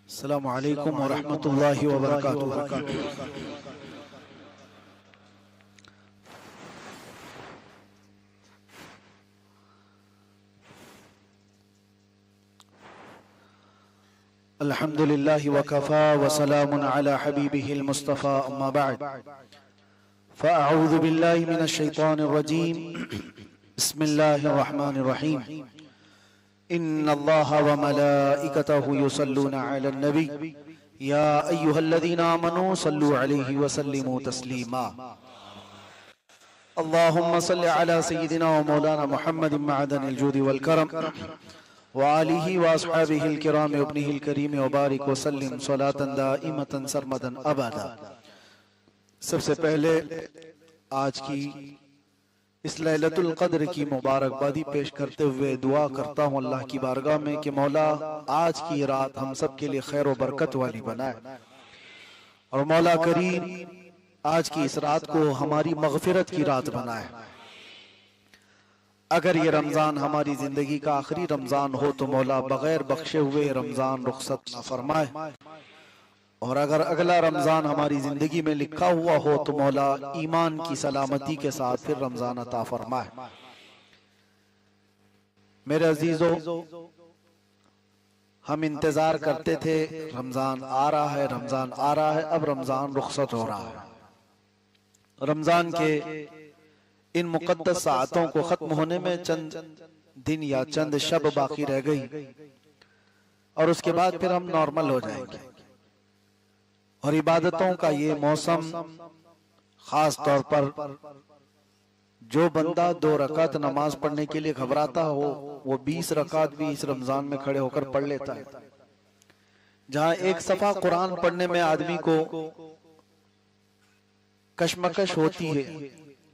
अस्सलामु अलैकुम व रहमतुल्लाहि व बरकातुहू। अल्हम्दुलिल्लाहि व कफ़ा व सलामुन अला हबीबिहिल मुस्तफ़ा अम्मा बअद फ़अऊज़ु बिल्लाहि मिनश शैतानिर रजीम बिस्मिल्लाहिर रहमानिर रहीम इन्नल्लाहा व मलाइकतहु युसल्लूना अलन नबी या अय्युहल्लज़ीना आमनू सल्लू अलैहि व सल्लिमू तस्लीमा अल्लाहुम्मा सल्लि अला सय्यिदिना व मौलाना मुहम्मदिन मअदनिल जूदि वल करम व आलिहि व अस्हाबिहिल किराम व इब्निहिल करीम व बारिक व सल्लिम सलातन दाइमतन सरमदन अबदा। सबसे पहले आज की इस लैलतुल क़द्र की मुबारकबादी पेश करते हुए दुआ करता हूँ अल्लाह की बारगाह में कि मौला आज की रात हम सब के लिए खैर व बरकत वाली बनाए और मौला करीम आज की इस रात को हमारी मग़फ़िरत की रात बनाए। अगर ये रमज़ान हमारी ज़िंदगी का आखिरी रमज़ान हो तो मौला बग़ैर बख्शे हुए रमज़ान रुख़सत न फरमाए, और अगर अगला रमज़ान हमारी ज़िंदगी में लिखा हुआ हो तो मौला ईमान की सलामती के साथ फिर रमज़ान अता फरमाए। मेरे अजीज़ों, हम इंतज़ार करते थे रमज़ान आ रहा है, रमज़ान आ रहा है, अब रमज़ान रुख़सत हो रहा है। रमज़ान के इन मुक़द्दस साअतों को ख़त्म होने में चंद दिन या चंद शब बाकी रह गई और उसके बाद फिर हम नॉर्मल हो जाएंगे। और इबादतों का ये मौसम, खास तौर पर जो बंदा 2 रकात नमाज पढ़ने के लिए घबराता हो वो 20 रकात भी इस रमजान में खड़े होकर पढ़ लेता है। जहां एक सफा कुरान पढ़ने में आदमी को कशमकश होती है,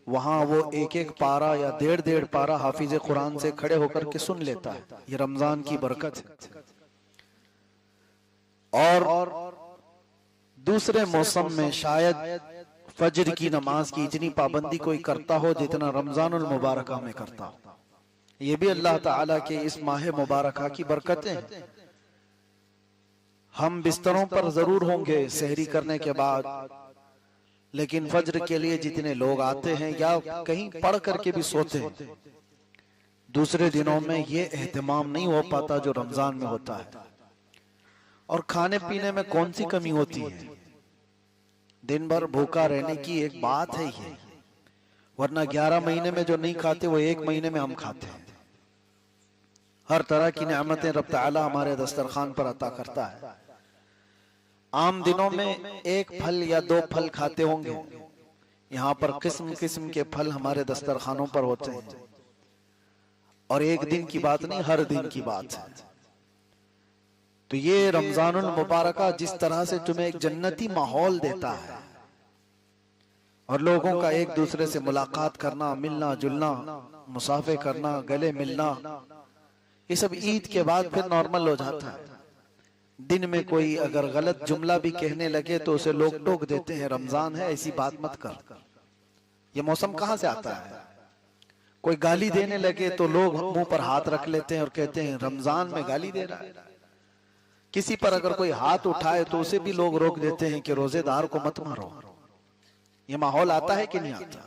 वहां वो एक एक पारा या 1.5 पारा हाफिज कुरान से खड़े होकर के सुन लेता है। ये रमजान की बरकत है। और दूसरे मौसम में शायद फजर की नमाज की इतनी पाबंदी कोई करता हो जितना रमजानुल मुबारका में करता हो। ये भी अल्लाह ताला के इस माह मुबारका की बरकतें हैं। हम बिस्तरों पर जरूर होंगे सहरी करने के बाद, लेकिन फजर के लिए जितने लोग आते हैं या कहीं पढ़ करके भी सोते हैं, दूसरे दिनों में ये एहतमाम नहीं हो पाता जो रमजान में होता है। और खाने पीने में कौन सी कमी होती है, दिन भर भूखा रहने की एक बात है ये, वरना 11 महीने में जो नहीं खाते वो 1 महीने में हम खाते हैं। हर तरह की नेमतें रब ताला हमारे दस्तरखान पर अता करता है। आम दिनों में 1 फल या 2 फल खाते होंगे, यहाँ पर किस्म किस्म के फल हमारे दस्तरखानों पर होते हैं। और एक दिन की बात नहीं, हर दिन की बात है। तो ये रमजानुल मुबारका जिस तरह से तुम्हें एक जन्नती माहौल देता है और लोगों का एक दूसरे से मुलाकात करना, मिलना जुलना, मुसाफे करना, गले मिलना, ये सब ईद के बाद फिर नॉर्मल हो जाता है। दिन में कोई अगर गलत जुमला भी कहने लगे तो उसे लोग टोक देते हैं, रमजान है ऐसी बात मत कर। ये मौसम कहाँ से आता है? कोई गाली देने लगे तो लोग मुंह पर हाथ रख लेते हैं और कहते हैं रमजान में गाली दे रहा है। किसी पर अगर कोई हाथ उठाए तो उसे भी लोग रोक देते हैं कि रोजेदार को मत मारो। ये माहौल आता है कि नहीं आता?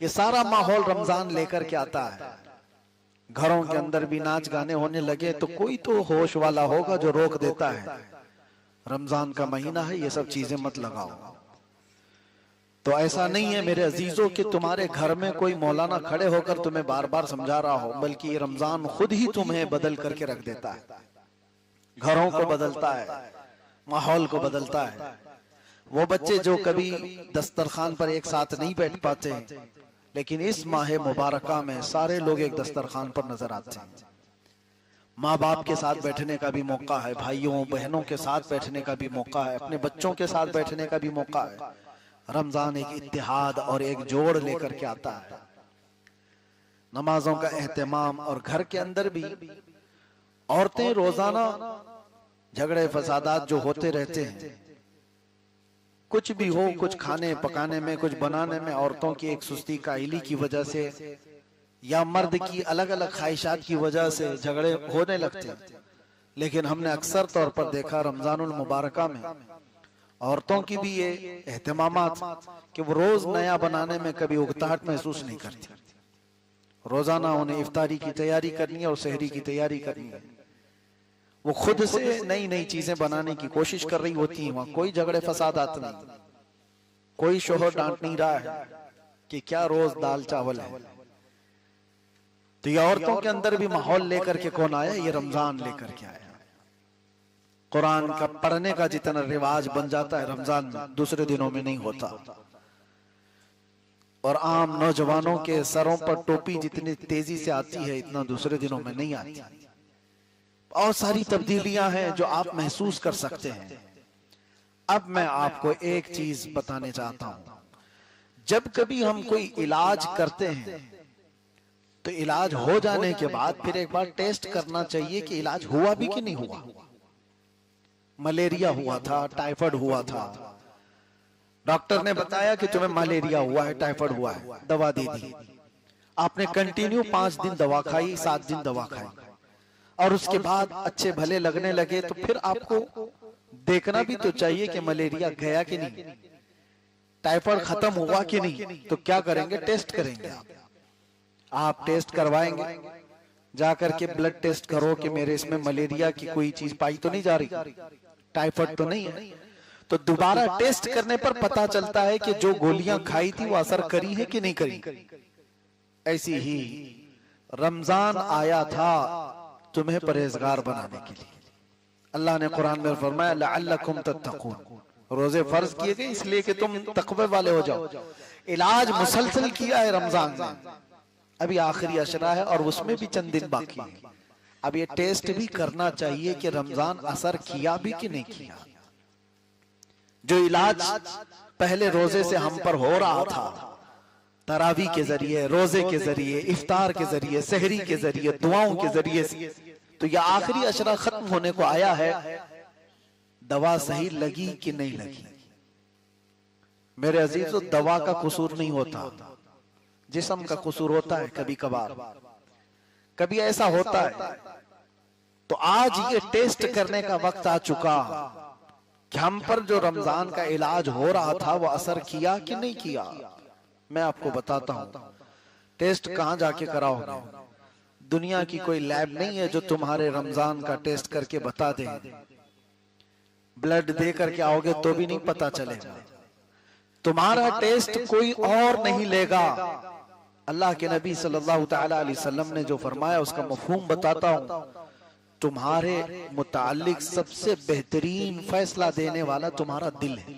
ये सारा माहौल रमजान लेकर के आता है। घरों के अंदर भी नाच गाने होने लगे तो कोई तो होश वाला होगा जो रोक देता है, रमजान का महीना है, ये सब चीजें मत लगाओ। तो ऐसा नहीं है मेरे अजीजों कि तुम्हारे घर में कोई मौलाना खड़े होकर तुम्हें बार बार समझा रहा हो, बल्कि ये रमजान खुद ही तुम्हें बदल करके रख देता है। घरों को बदलता है, माहौल को बदलता है। वो बच्चे जो कभी दस्तरखान पर एक साथ नहीं बैठ पाते, लेकिन इस माह मुबारका में सारे लोग एक दस्तरखान पर नजर आते हैं। माँ बाप के साथ बैठने का भी मौका है, भाइयों बहनों के साथ बैठने का भी मौका है, अपने बच्चों के साथ बैठने का भी मौका है। रमजान एक इत्तेहाद और एक जोड़ लेकर के आता है। नमाजों का एहतमाम, और घर के अंदर भी औरतें रोजाना झगड़े फसादात जो होते रहते हैं, कुछ भी हो, कुछ खाने पकाने में, कुछ बनाने में औरतों की एक सुस्ती काइली की वजह से या मर्द की अलग अलग ख्वाहिशात की वजह से झगड़े होने लगते हैं। लेकिन हमने अक्सर तौर पर देखा रमजानुल मुबारका में औरतों की भी ये एहतमामात कि वो रोज नया बनाने में कभी उकताहट महसूस नहीं करती। रोजाना उन्हें इफ्तारी की तैयारी करनी है और सहरी की तैयारी करनी है। वो खुद से नई नई चीजें बनाने की कोशिश कर रही होती हैं। वहां कोई झगड़े फसादात नहीं, कोई शोहर डांट नहीं रहा है कि क्या रोज दाल चावल है। तो ये औरतों के अंदर भी माहौल लेकर के कौन आया? ये रमजान लेकर के आया। कुरान का पढ़ने का जितना रिवाज बन जाता है रमजान में, दूसरे दिनों में नहीं होता। और आम नौजवानों के सरों पर टोपी जितनी तेजी से आती है, इतना दूसरे दिनों में नहीं आती। और सारी तब्दीलियां हैं जो आप महसूस कर सकते हैं। अब मैं आपको एक चीज बताने चाहता हूं। जब कभी हम कोई इलाज करते हैं तो इलाज हो जाने के बाद फिर एक बार टेस्ट करना चाहिए कि इलाज हुआ भी कि नहीं हुआ। मलेरिया हुआ था, टाइफाइड हुआ था, डॉक्टर ने बताया कि तुम्हें मलेरिया हुआ है, टाइफाइड हुआ है, दवा दे दी। आपने कंटिन्यू 5 दिन दवा खाई, 7 दिन दवा खाई, और उसके बाद अच्छे भले लगने लगे, तो फिर आपको देखना भी तो चाहिए कि मलेरिया गया कि नहीं, टाइफाइड खत्म हुआ कि नहीं। तो क्या करेंगे? टेस्ट करेंगे। आप टेस्ट करवाएंगे, जाकर के ब्लड टेस्ट करो कि मेरे इसमें मलेरिया की कोई चीज पाई तो नहीं जा रही, टाइफाइड तो नहीं है। तो दोबारा टेस्ट करने पर पता चलता है कि जो गोलियां खाई थी वो असर करी है कि नहीं करी। ऐसी ही रमजान आया था तुम्हें परहेजगार बनाने के लिए। अल्लाह ने कुरान में फरमाया लअल्लकुम तत्तकून, रोजे फर्ज किए गए इसलिए कि तुम तकवे वाले हो जाओ। इलाज मुसलसल किया है रमजान में, अभी आखिरी अशरा है और उसमें भी चंद दिन बाकी है। अब ये टेस्ट भी करना चाहिए कि रमजान असर किया भी कि नहीं किया। जो इलाज पहले रोजे से हम पर हो रहा था, तरावी के जरिए, रोजे के जरिए, इफ्तार के जरिए, सहरी के जरिए, दुआओं के जरिए से, तो यह आखिरी अशरा खत्म होने को आया है। दवा सही लगी कि नहीं लगी? मेरे अजीजों, दवा का कसूर नहीं होता, जिस्म का कसूर होता है। कभी कभार कभी ऐसा होता है। तो आज ये टेस्ट करने का वक्त आ चुका कि हम पर जो रमजान का इलाज हो रहा था वो असर किया कि नहीं किया। मैं आपको बताता हूं टेस्ट कहां जाके कराओगे। दुनिया की कोई लैब नहीं है जो तुम्हारे रमजान का टेस्ट करके बता दे। ब्लड दे करके आओगे तो भी नहीं पता चलेगा। तुम्हारा टेस्ट कोई और नहीं लेगा। अल्लाह के नबी सल्लल्लाहु तआला अलैहि वसल्लम ने जो फरमाया उसका मफहूम बताता हूं। तुम्हारे मुताल्लिक सबसे बेहतरीन फैसला देने वाला तुम्हारा दिल है।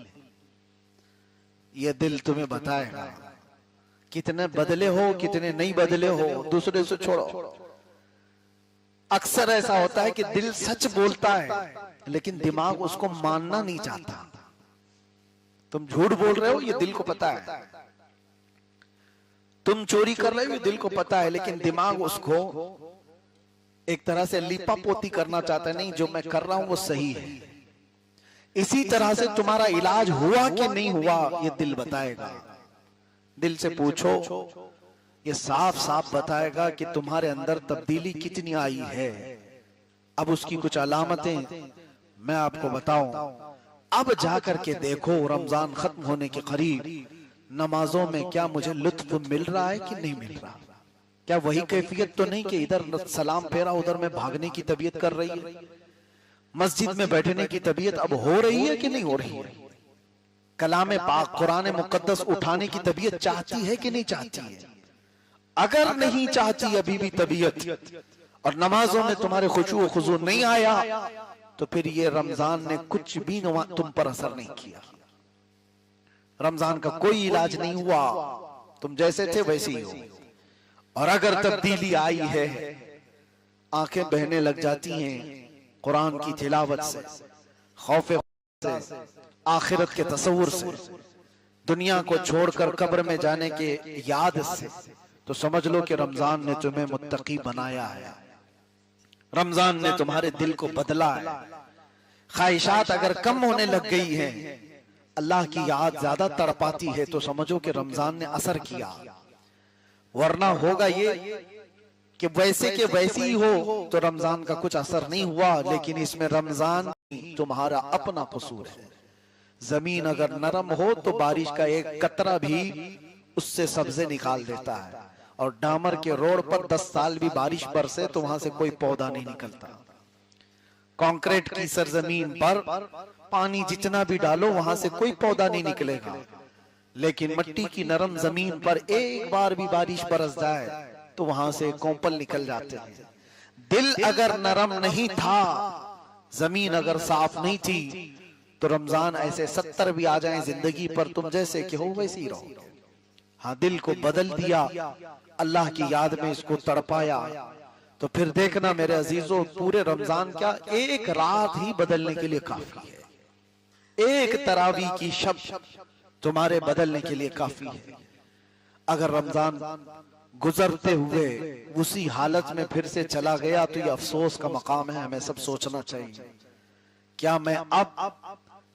यह दिल तुम्हें बताएगा कितने बदले हो, कितने नहीं बदले हो। दूसरे से छोड़ो। अक्सर ऐसा होता है कि दिल सच बोलता है लेकिन दिमाग उसको मानना नहीं चाहता। तुम झूठ बोल रहे हो, ये दिल को पता है। तुम चोरी कर रहे हो, ये दिल को पता है, लेकिन दिमाग उसको एक तरह से लिपा पोती करना चाहता है। नहीं, जो मैं कर रहा हूं वो सही है। इसी तरह से तुम्हारा इलाज हुआ कि नहीं हुआ ये दिल बताएगा। दिल से पूछो, ये साफ साफ बताएगा कि तुम्हारे अंदर तब्दीली कितनी आई है। अब उसकी कुछ अलामतें मैं आपको बताऊं। अब जाकर के देखो रमजान खत्म होने के करीब नमाजों में क्या मुझे लुत्फ मिल रहा है कि नहीं मिल रहा। क्या वही कैफियत तो नहीं कि इधर सलाम फेरा उधर में भागने की तबीयत कर रही है। मस्जिद में बैठने की तबीयत अब हो रही है कि नहीं हो रही है। कलाम पाक कुरान मुकद्दस उठाने की तबीयत चाहती है कि नहीं चाहती है। अगर नहीं चाहती अभी भी तबीयत और नमाजों में तुम्हारे खुशू खुजू नहीं आया तो फिर ये रमजान ने कुछ भी तुम पर असर नहीं किया। रमजान का कोई इलाज नहीं हुआ। तुम जैसे थे वैसे ही हो। और अगर तब्दीली आई है, आंखें बहने लग जाती हैं कुरान की तिलावत से, खौफे से, आखिरत के तसव्वुर से, दुनिया को छोड़कर कब्र में जाने के याद से, तो समझ लो कि रमजान ने तुम्हें मुत्तकी बनाया है। रमजान ने तुम्हारे दिल को बदला है। ख्वाहिशात अगर कम होने लग गई है, अल्लाह की याद ज्यादा तड़पाती है, तो समझो कि रमजान ने असर किया। वरना होगा ये कि वैसे के वैसे ही हो तो रमजान का कुछ असर नहीं हुआ, लेकिन इसमें रमजान तुम्हारा अपना कसूर है। जमीन अगर नरम हो तो बारिश का एक कतरा भी उससे सब्जे निकाल देता है, और डामर के रोड पर 10 साल भी बारिश बरसे तो वहां से कोई पौधा नहीं निकलता। कंक्रीट की सरजमीन पर पानी जितना भी डालो वहां से कोई पौधा नहीं निकलेगा, लेकिन मिट्टी की नरम जमीन पर एक बार भी बारिश बरस जाए तो वहां से कोंपल निकल जाते हैं। दिल अगर नरम नहीं था, जमीन अगर साफ नहीं थी, तो रमजान ऐसे 70 भी आ जाएं जिंदगी पर, तुम जैसे कि हो वैसे ही रहो। हाँ, दिल को बदल दिया, अल्लाह की याद में इसको तड़पाया, तो फिर देखना मेरे अजीजों, पूरे रमजान क्या एक रात ही बदलने के लिए काफी है। एक तरावी की शब तुम्हारे बदलने के लिए काफी है। अगर रमजान गुजरते हुए उसी हालत में फिर से चला गया तो ये अफसोस का मकाम है। हमें सब सोचना चाहिए, क्या मैं अब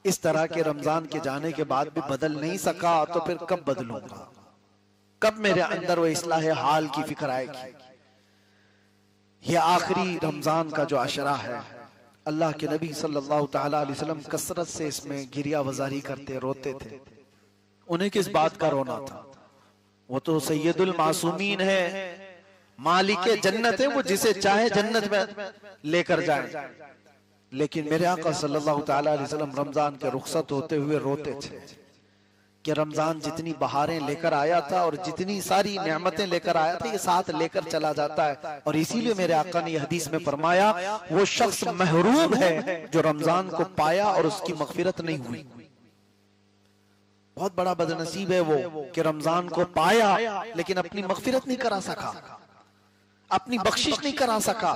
इस तरह के रमजान के जाने के बाद भी बदल नहीं सका तो फिर कब बदलूंगा? कब मेरे अंदर वो इस्लाह हाल की फिक्र आएगी? ये आखिरी रमजान का जो अशरा है, अल्लाह के नबी सल्लल्लाहु तआला अलैहि वसल्लम कसरत से इसमें गिरिया वजारी करते, रोते थे। उन्हें किस बात का रोना था? वो तो सैयदुल मासूमीन है, मालिके जन्नत है, वो जिसे चाहे जन्नत में लेकर जाए। लेकिन मेरे आका सल्लल्लाहु तआला अलैहि वसल्लम रमजान के रुखसत होते हुए रोते थे कि रमजान जितनी बहारें लेकर आया था और जितनी सारी नेमतें लेकर आया था, ये साथ लेकर चला जाता है। और इसीलिए मेरे आका ने हदीस में फरमाया, वो शख्स महरूम है जो रमजान को पाया और उसकी मगफिरत नहीं हुई। बहुत बड़ा बदनसीब है वो कि रमजान को पाया लेकिन अपनी मगफिरत नहीं करा सका, अपनी बख्शिश नहीं करा सका।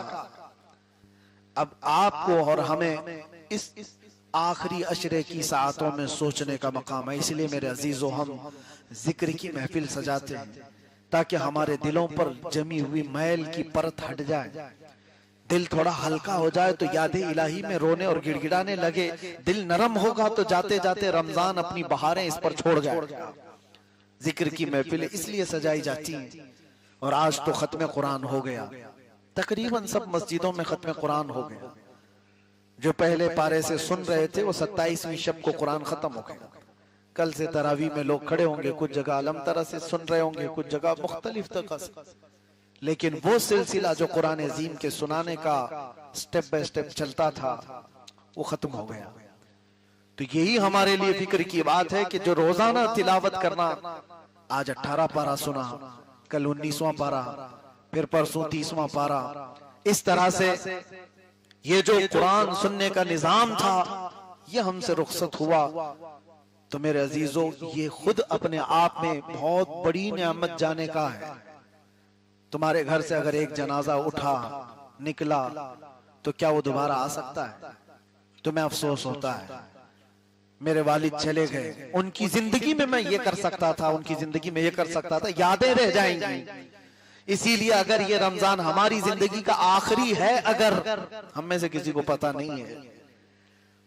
अब आपको और हमें इस आखिरी अशरे की सातों में सोचने का मकाम है। इसलिए मेरे अजीजों, हम जिक्र की महफिल सजाते हैं ताकि हमारे दिलों पर जमी हुई मैल की परत हट जाए, दिल थोड़ा हल्का हो जाए, तो याद इलाही में रोने और गिड़गिड़ाने लगे। दिल नरम होगा तो जाते जाते रमजान अपनी बहारें इस पर छोड़ जाएगा। जिक्र की महफिल इसलिए सजाई जाती हैं। और आज तो खत्म कुरान हो गया, तकरीबन सब मस्जिदों में खत्म कुरान हो गया। जो पहले पारे से सुन रहे थे वो 27वीं शब को कुरान खत्म हो गया। कल से तरावी में लोग खड़े होंगे, कुछ जगह अलम तरह से सुन रहे होंगे, कुछ जगह मुख्तलिफ तरह से, लेकिन वो सिलसिला जो कुरान अजीम के सुनाने का स्टेप बाय स्टेप चलता था वो खत्म हो गया। तो यही हमारे लिए फिक्र की बात है कि जो रोजाना तिलावत करना, आज 18 पारा सुना, कल 19वां पारा, फिर परसों 30वां पारा, इस तरह से ये जो कुरान सुनने का निजाम था ये हमसे रुखसत हुआ। तो मेरे अजीजों, ये खुद अपने आप में बहुत बड़ी नेमत जाने का है। तुम्हारे घर से अगर एक जनाजा उठा निकला तो क्या वो दोबारा आ सकता है? तुम्हें अफसोस होता है, मेरे वालिद चले गए, उनकी जिंदगी में मैं ये कर सकता था, उनकी जिंदगी में ये कर सकता था, यादें रह जाएंगी। इसीलिए अगर ये रमजान हमारी जिंदगी का आखिरी है, अगर हम में से किसी को पता नहीं है,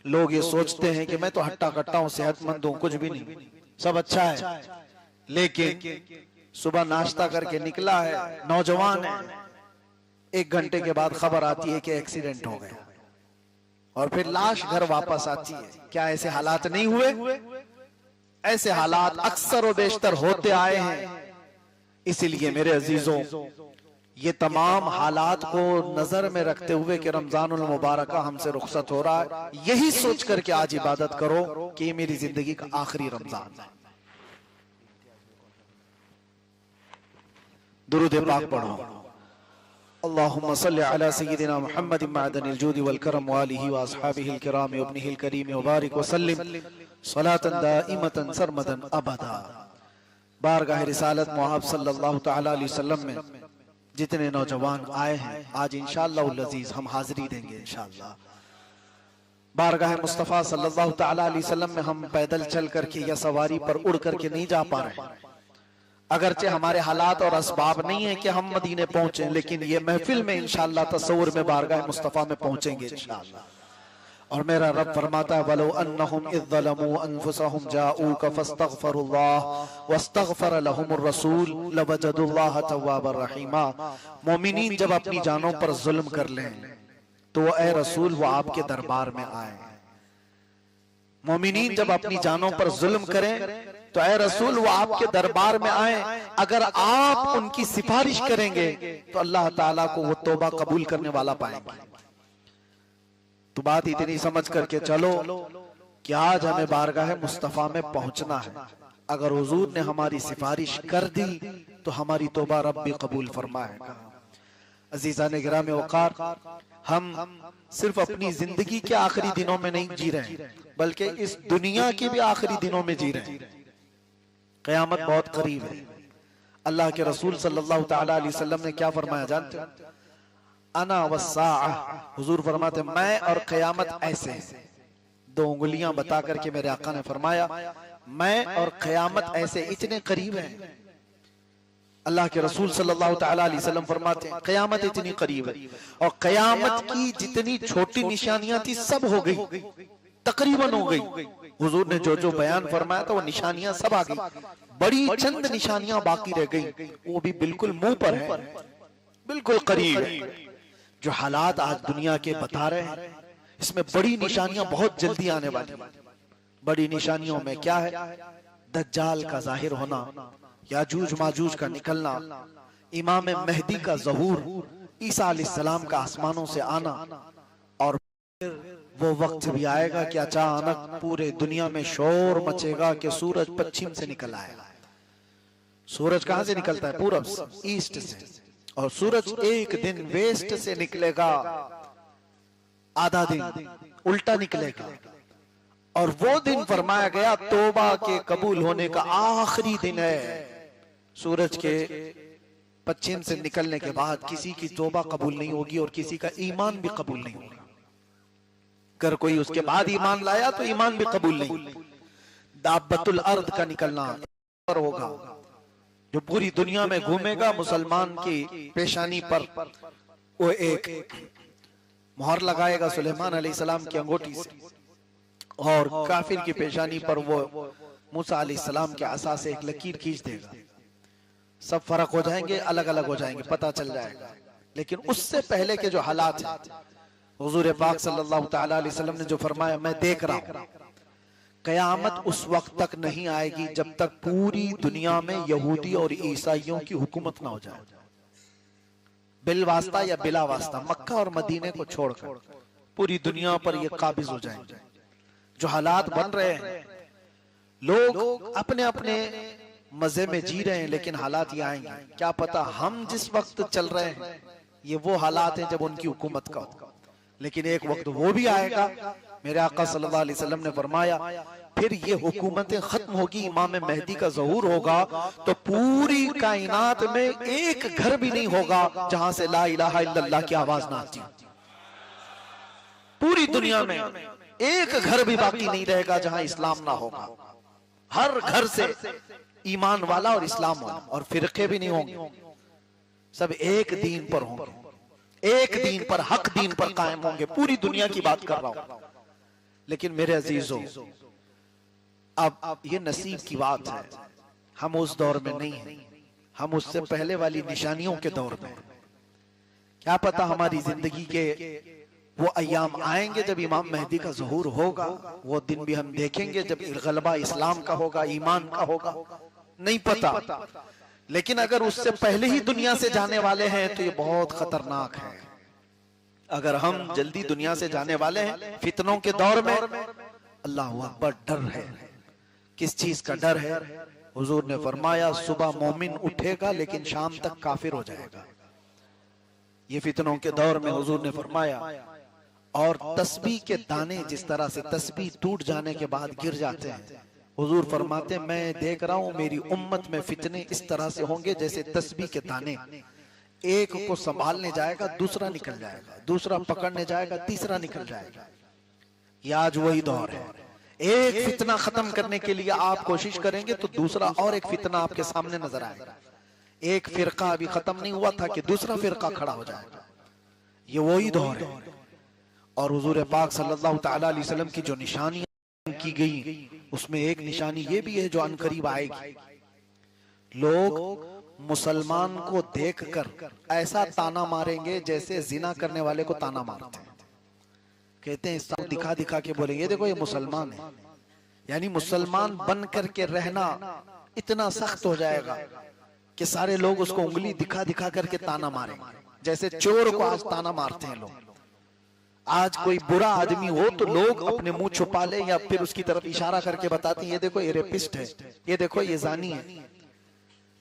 लोग ये सोचते हैं कि मैं तो हट्टा कट्टा हूं, सेहतमंद हूं, कुछ भी नहीं, सब अच्छा है, लेकिन सुबह नाश्ता करके निकला है, नौजवान है, 1 घंटे के बाद खबर आती है कि एक्सीडेंट हो गया, और फिर लाश घर वापस आती है। क्या ऐसे हालात नहीं हुए? ऐसे हालात अक्सर और बेशतर होते आए हैं। इसीलिए मेरे अजीजों, ये तमाम हालात को नजर में रखते हुए कि रमजानुल मुबारक हमसे रुखसत हो रहा है, यही सोच करके आज इबादत करो कि ये मेरी जिंदगी का आखिरी रमजान है। दुरूद पाक पढ़ो। अल्लाहुम्मा सल्लि अला सय्यिदिना मुहम्मदिन मअदनिल जूदि वल करम व आलिहि व अस्हाबिहिल किराम व इब्निहिल करीम व बारिक व सल्लिम सलातन दाइमतन सरमदन अबदा। बारगाह रिसालत मुहम्मद सल्लल्लाहु तआला अलैहि वसल्लम में जितने नौजवान आए हैं, आज इंशाअल्लाह अज़ीज हम हाजिरी देंगे इंशाअल्लाह। बारगाह मुस्तफ़ा सल्लल्लाहु तआला अलैहि वसल्लम में हम पैदल चल करके या सवारी पर उड़ करके नहीं जा पा रहे, अगरचे हमारे हालात और असबाब नहीं है कि हम मदीने पहुंचे, लेकिन ये महफिल में इंशाअल्लाह तसव्वुर में बारगाह मुस्तफ़ा में पहुंचेंगे इंशाअल्लाह। और मेरा रब फरमाता है वलो अन्नहुम इज़ ज़लमू अनफुसहुम जाऊका फस्तगफरुल्लाह वस्तगफर लहुमुर रसूल लवजदुल्लाह तव्वाबर रहीमा। मोमिनीन जब अपनी जानों पर जुल्म कर लें तो ए रसूल वो आपके दरबार में आए। मोमिनीन जब अपनी जानों पर जुल्म करें तो ए रसूल वो आपके दरबार में आए। अगर आप उनकी सिफारिश करेंगे तो अल्लाह ताला को वो तौबा कबूल करने वाला पाएंगे। तो बात इतनी समझ करके चलो कि आज हमें बारगाह मुस्तफा में पहुंचना है। अगर हुजूर ने हमारी सिफारिश कर दी तो हमारी तौबा रब भी कबूल फरमाएगा। अजीज़ान गिराम वक़ार, हम सिर्फ अपनी जिंदगी के आखिरी दिनों में नहीं जी रहे हैं, बल्कि इस दुनिया के भी आखिरी दिनों में जी रहे हैं। क़यामत बहुत करीब है। अल्लाह के रसूल सल्लल्लाहु तआला अलैहि वसल्लम ने क्या फरमाया जानते हैं? अना वस्साअ, हुजूर फरमाते मैं और क़यामत ऐसे हैं। दो उंगलियां बता करके मेरे आका ने फरमाया मैं और क़यामत ऐसे इतने करीब हैं। अल्लाह के रसूल सल्लल्लाहु तआला अलैहि वसल्लम फरमाते हैं क़यामत इतनी करीब है और क़यामत की जितनी छोटी निशानियां थी सब हो गई, तकरीबन हो गई। हुजूर ने जो जो बयान फरमाया था वो निशानियां सब आ गई। बड़ी चंद निशानियां बाकी रह गई, वो भी बिल्कुल मुंह पर है, बिल्कुल करीब है। जो हालात आज दुनिया के बता रहे हैं इसमें बड़ी निशानियां बहुत जल्दी आने वाली। बड़ी निशानियों में क्या है? दज्जाल का जाहिर होना, याजूज माजूज का निकलना, इमाम मेहदी का ज़हूर, ईसा अलैहिस्सलाम का आसमानों से आना। और वो वक्त भी आएगा कि अचानक पूरे दुनिया में शोर मचेगा कि सूरज पश्चिम से निकल आएगा। सूरज कहां से निकलता है? पूरब से, ईस्ट से। और सूरज एक दिन वेस्ट से निकलेगा, आधा दिन उल्टा निकलेगा। और वो दिन फरमाया गया तौबा के कबूल होने का आखिरी दिन है। सूरज के पश्चिम से निकलने के बाद किसी की तौबा कबूल नहीं होगी और किसी का ईमान भी कबूल नहीं होगा। अगर कोई उसके बाद ईमान लाया तो ईमान भी कबूल नहीं। दाब्बतुल अर्द का निकलना पर होगा, जो पूरी दुनिया में घूमेगा। मुसलमान की पेशानी पर वो एक मोहर लगाएगा सुलेमान अलैहिस्सलाम की अंगूठी से, और काफिर की पेशानी पर वो मूसा अलैहिस्सलाम के असा से एक लकीर खींच देगा। सब फर्क हो जाएंगे, अलग अलग हो जाएंगे, पता चल जाएगा। लेकिन उससे पहले के जो हालात हैं, हुजूर पाक सल्लल्लाहु तआला अलैहि वसल्लम ने जो फरमाया मैं देख रहा हूं कयामत उस वक्त तक नहीं आएगी जब तक पूरी दुनिया में यहूदी और ईसाइयों की हुकूमत ना हो जाए। बिल वास्ता या बिला वास्ता, मक्का और मदीने को छोड़कर पूरी दुनिया पर ये काबिज हो जाएंगे। जो हालात बन रहे हैं, लोग अपने अपने मजे में जी रहे हैं, लेकिन हालात ये आएंगे। क्या पता हम जिस वक्त चल रहे हैं ये वो हालात हैं जब उनकी हुकूमत का होगा। लेकिन एक वक्त वो भी आएगा, मेरे आका सल्लल्लाहु अलैहि वसल्लम ने फरमाया फिर ये हुकूमतें खत्म होगी, इमाम मेहदी का ज़हूर होगा, तो पूरी कायनात में एक घर भी नहीं होगा जहां से ला इलाहा इल्लल्लाह की आवाज ना आती। पूरी दुनिया में एक घर भी बाकी नहीं रहेगा जहां इस्लाम ना होगा। हर घर से ईमान वाला और इस्लाम वाला, और फिरके भी नहीं होंगे, सब एक दीन पर होंगे, एक दीन पर, हक दीन पर कायम होंगे। पूरी दुनिया की बात कर रहा हूं। लेकिन मेरे अजीजों, अब ये नसीब की बात है, हम उस दौर में नहीं हैं, हम उससे पहले वाली निशानियों के दौर में। क्या पता हमारी जिंदगी के वो अय्याम आएंगे जब इमाम मेहदी का ज़हूर होगा, वो दिन भी हम देखेंगे जब गलबा इस्लाम का होगा, ईमान का होगा, नहीं पता। लेकिन अगर उससे पहले ही दुनिया से जाने वाले हैं तो ये बहुत खतरनाक है। अगर हम जल्दी दुनिया से जाने वाले हैं फितनों के दौर में, अल्लाह अकबर, डर है। किस चीज का डर है? हुजूर ने फरमाया सुबह मोमिन उठेगा लेकिन शाम तक काफिर हो जाएगा। ये फितनों के दौर में हुजूर ने फरमाया। और तस्बीह के दाने जिस तरह से तस्बीह टूट जाने के बाद गिर जाते हैं, हुजूर फरमाते मैं देख रहा हूं मेरी उम्मत में फितने इस तरह से होंगे जैसे तस्बीह के दाने, एक को संभालने जाएगा दूसरा निकल जाएगा, दूसरा पकड़ने जाएगा तीसरा निकल जाएगा। ये आज वही दौर है। एक फितना खत्म करने के लिए आप कोशिश करेंगे तो दूसरा और एक फितना आपके सामने नजर आएगा। एक फिरका अभी खत्म नहीं हुआ था कि दूसरा फिरका खड़ा हो जाएगा। ये वही दौर है। और हुजूर पाक सल्लल्लाहु ताला अलैहि वसल्लम की जो निशानियां की गई उसमें एक निशानी ये भी है जो अनकरीब आएगी। लोग मुसलमान को देखकर ऐसा ताना मारेंगे जैसे जिना करने वाले को ताना मारते हैं। कहते हैं सब दिखा दिखा के बोलेंगे ये देखो ये मुसलमान है। यानी मुसलमान बन करके रहना इतना सख्त हो जाएगा कि सारे लोग उसको उंगली दिखा दिखा करके ताना मारेंगे, जैसे चोर को आज ताना मारते हैं लोग। आज कोई बुरा आदमी हो तो लोग अपने मुंह छुपा ले या फिर उसकी तरफ इशारा करके बताते हैं ये देखो ये रेपिस्ट है, ये देखो ये जानी है।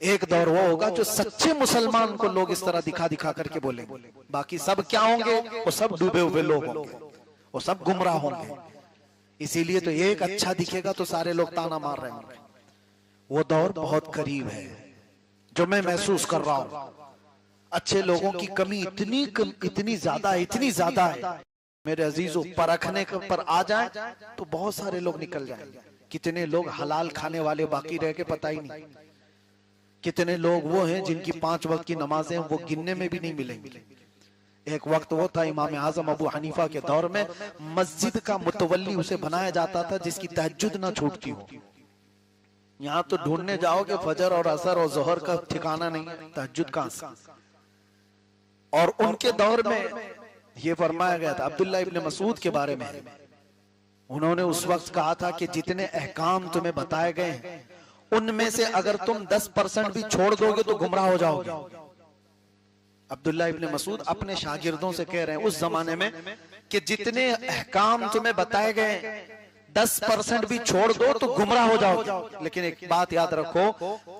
एक दौर वो होगा जो सच्चे मुसलमान को लोग इस तरह दिखा दिखा करके बोलेंगे, बाकी सब क्या होंगे, वो सब डूबे हुए लोग होंगे, वो सब गुमराह होंगे। इसीलिए तो एक अच्छा दिखेगा तो सारे लोग ताना मार रहे होंगे। वो दौर बहुत करीब है जो मैं महसूस कर रहा हूं। अच्छे लोगों की कमी इतनी ज्यादा है मेरे अजीजों, परखने पर आ जाए तो बहुत सारे लोग निकल जाएंगे। कितने लोग हलाल खाने वाले बाकी रह के पता ही नहीं। कितने लोग वो हैं जिनकी 5 वक्त की नमाजें वो गिनने में भी नहीं मिलेंगी। एक वक्त वो था इमाम आजम अबू हनीफा के दौर में मस्जिद का मुतवल्ली उसे बनाया जाता था जिसकी तहज्जुद ना छूटती हो। यहाँ तो ढूंढने जाओगे फजर और असर और जोहर का ठिकाना नहीं है, तहज्जुद कहां से। और उनके दौर में ये फरमाया गया था अब्दुल्ला इब्न मसूद के बारे में, उन्होंने उस वक्त कहा था कि जितने अहकाम तुम्हें बताए गए हैं उनमें से अगर तुम 10% भी छोड़ दोगे तो गुमराह हो जाओगे। अब्दुल्ला इब्न मसूद अपने शागिर्दों से कह रहे हैं उस जमाने में कि जितने अहकाम तुम्हें बताए गए 10% भी छोड़ दो तो गुमराह हो जाओगे। लेकिन एक बात याद रखो,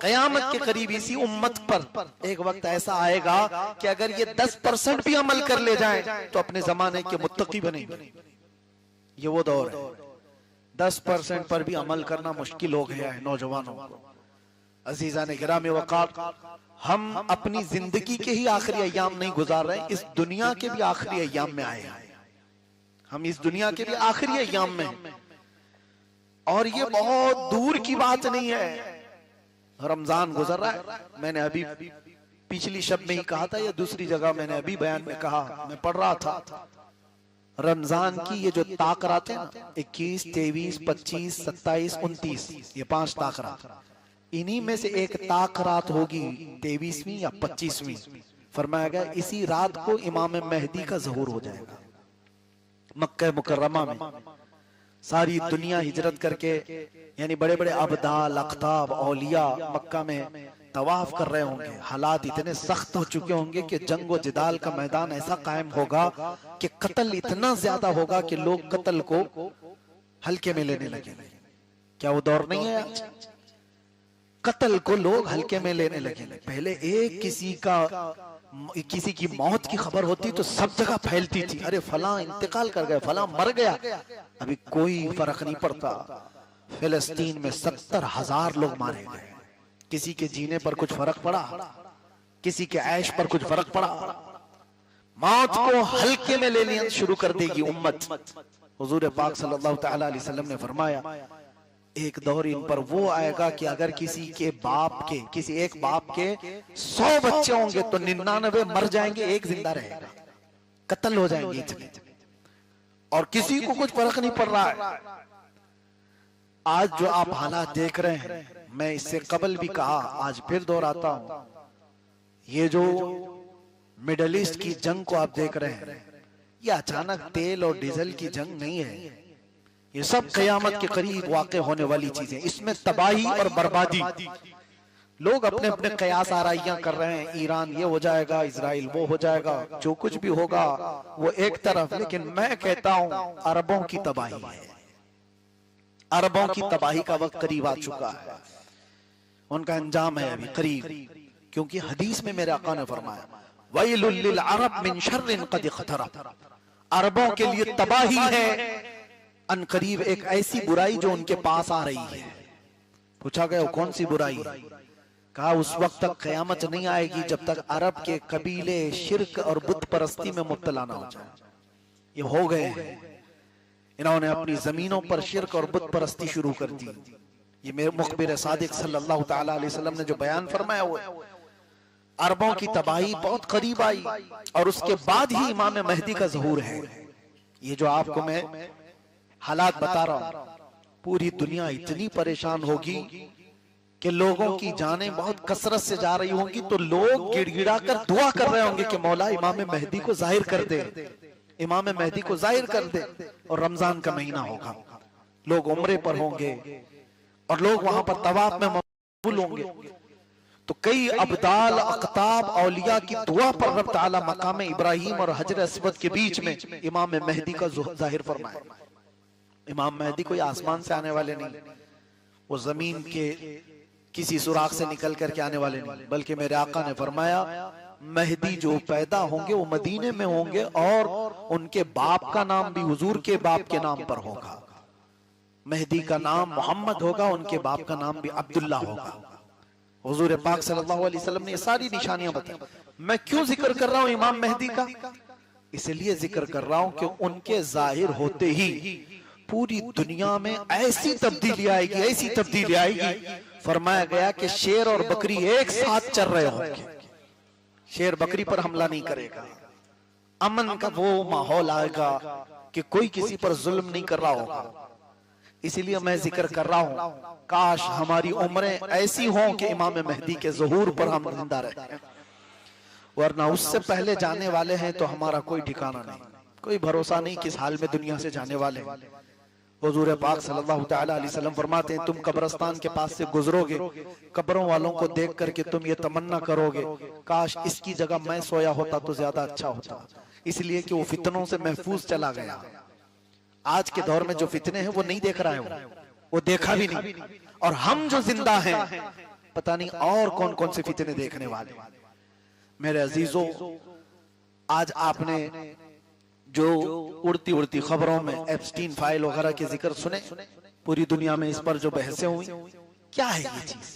कयामत के करीब इसी उम्मत पर एक वक्त ऐसा आएगा कि अगर ये 10% भी अमल कर ले जाएं तो अपने जमाने के मुत्तकी बनेंगे। ये वो दौर है, 10% पर भी अमल करना मुश्किल हो गया है नौजवानों को। अजीजा ने गिरामी वक़ार, हम अपनी जिंदगी के ही आखिरी अय्याम नहीं गुजार रहे, इस दुनिया के भी आखिरी अय्याम में आए हैं। हम इस दुनिया के भी आखिरी अय्याम में हैं और ये बहुत दूर की बात नहीं है। रमजान गुजर रहा है, मैंने अभी पिछली शब में ही कहा था या दूसरी जगह मैंने अभी बयान में कहा, मैं पढ़ रहा था रमजान की ये जो ताकरात है ना 21, 23, 25, 27, 29 ये 5 ताकरात, इन्हीं में से एक ताकरात होगी 23वीं या 25वीं। फरमाया गया इसी रात को इमाम मेहदी का ज़हूर हो जाएगा। मक्का मुकर्रमा में सारी दुनिया हिजरत करके यानी बड़े बड़े अबदाल अख्ताब औलिया मक्का में तवाफ कर रहे होंगे। हालात इतने सख्त हो चुके होंगे कि जंग व जिदाल का मैदान ऐसा कायम होगा कि कत्ल इतना ज्यादा होगा कि लोग कत्ल को हल्के में लेने लगे। क्या वो दौर नहीं है आज? कत्ल को लोग हल्के में लेने लगे। पहले एक किसी की मौत की खबर होती तो सब जगह फैलती थी, अरे फलां इंतकाल कर गया, फलां मर गया। अभी कोई फर्क नहीं पड़ता। फिलिस्तीन में 70,000 लोग मारे गए। किसी के जीने पर कुछ फर्क पड़ा? किसी के ऐश पर कुछ फर्क पड़ा? मौत को हल्के में लेनी शुरू कर देगी उम्मत। हुजूर पाक सल्लल्लाहु ताला अलैहि वसल्लम ने फरमाया एक दौर इन पर वो आएगा कि अगर किसी एक बाप के 100 बच्चे होंगे तो 99 मर जाएंगे, एक जिंदा रहेगा। कत्ल हो जाएंगे इतने, और किसी को कुछ फर्क नहीं पड़ रहा है। आज जो आप हालात देख रहे हैं, मैं इससे कबल भी कहा, आज फिर दोहराता हूं, ये जो मिडिल ईस्ट की जंग को आप देख रहे हैं, ये अचानक तेल और डीजल की जंग नहीं है। ये सब कयामत के करीब वाक़े होने वाली चीजें। इसमें तबाही और बर्बादी, लोग अपने अपने कयास आराइयां कर रहे हैं, ईरान ये हो जाएगा, इजराइल वो हो जाएगा, जो कुछ भी होगा वो एक तरफ। लेकिन मैं कहता हूं अरबों की तबाही है। अरबों की तबाही का वक्त करीब आ चुका है, उनका अंजाम है अभी करीब। क्योंकि हदीस में मेरे आका ने फरमाया वैलुल लिल अरब मिन शर्रिन कद इख्तरब, अरबों के लिए तबाही है अनकरीब एक ऐसी बुराई जो उनके पास आ रही है। पूछा गया वो कौन सी बुराई है? कहा उस वक्त तक कयामत नहीं आएगी जब तक अरब के कबीले शिर्क और बुत परस्ती में मुब्तला ना हो जाए। ये हो गए हैं, इन्होंने अपनी जमीनों पर शिर्क और बुत परस्ती शुरू कर दी। ये मेरे मुखबिर सादिक सल्लल्लाहु ताला अलैहि वसल्लम ने जो बयान फरमाया हुआ है, अरबों की तबाही बहुत करीब आई और उसके बाद ही इमाम मेहदी का ज़हूर है। ये जो आपको मैं हालात बता रहा हूं, पूरी दुनिया इतनी परेशान होगी कि लोगों की जानें बहुत कसरत से जा रही होंगी, तो लोग गिड़गिड़ा कर दुआ कर रहे होंगे कि मौला इमाम महदी को जाहिर कर दे, इमाम महदी को जाहिर कर दे। और रमजान का महीना होगा, लोग उम्रे पर होंगे और लोग वहां पर तवाफ में मकबूल होंगे। तो कई अब्दाल अख्ताब औलिया की दुआ पर रब ताला मकाम इब्राहिम और हजर अस्वद के बीच में इमाम महदी का जाहिर फरमाए। इमाम महदी कोई आसमान से आने वाले नहीं, वो जमीन के किसी सुराख से निकल करके आने वाले नहीं, बल्कि मेरे आका ने फरमाया महदी जो पैदा होंगे वो मदीने में होंगे और उनके बाप का नाम भी हुजूर के बाप के नाम पर होगा। महदी का नाम मोहम्मद होगा, उनके बाप का नाम भी अब्दुल्ला होगा। हुजूर पाक सल्लल्लाहु अलैहि वसल्लम ने ये सारी निशानियां बताई। मैं क्यों जिक्र कर रहा हूं इमाम महदी का? इसलिए जिक्र कर रहा हूं कि उनके जाहिर होते ही पूरी दुनिया में ऐसी तब्दीली आएगी, ऐसी तब्दीली आएगी। फरमाया गया कि शेर और बकरी एक साथ चल रहे होंगे, शेर बकरी पर हमला नहीं करेगा, अमन का वो माहौल आएगा कि कोई किसी पर जुल्म नहीं कर रहा होगा। इसीलिए मैं जिक्र कर रहा हूं, काश हमारी उम्रें ऐसी हों कि इमाम महदी के ज़हूर पर हम जिंदा रहे, वरना उससे पहले जाने वाले हैं तो हमारा कोई ठिकाना नहीं, कोई भरोसा नहीं किस हाल में दुनिया से जाने वाले हैं। हुजूर पाक सल्लल्लाहु तआला अलैहि वसल्लम फरमाते हैं, तुम कब्रिस्तान के पास से गुजरोगे, कब्रों वालों को देख करके तुम ये तमन्ना करोगे काश इसकी जगह मैं सोया होता तो ज्यादा अच्छा होता, इसलिए कि वो फितनों से महफूज चला गया। आज के दौर में जो फितने हैं वो नहीं देख रहा है, वो देखा भी नहीं। और हम जो जिंदा हैं पता नहीं और कौन कौन से फितने देखने वाले। मेरे अजीजों, आज आपने जो उड़ती उड़ती खबरों में एप्स्टीन फाइल वगैरह के जिक्र सुने, पूरी दुनिया में इस पर जो बहसें हुई, क्या है ये चीज?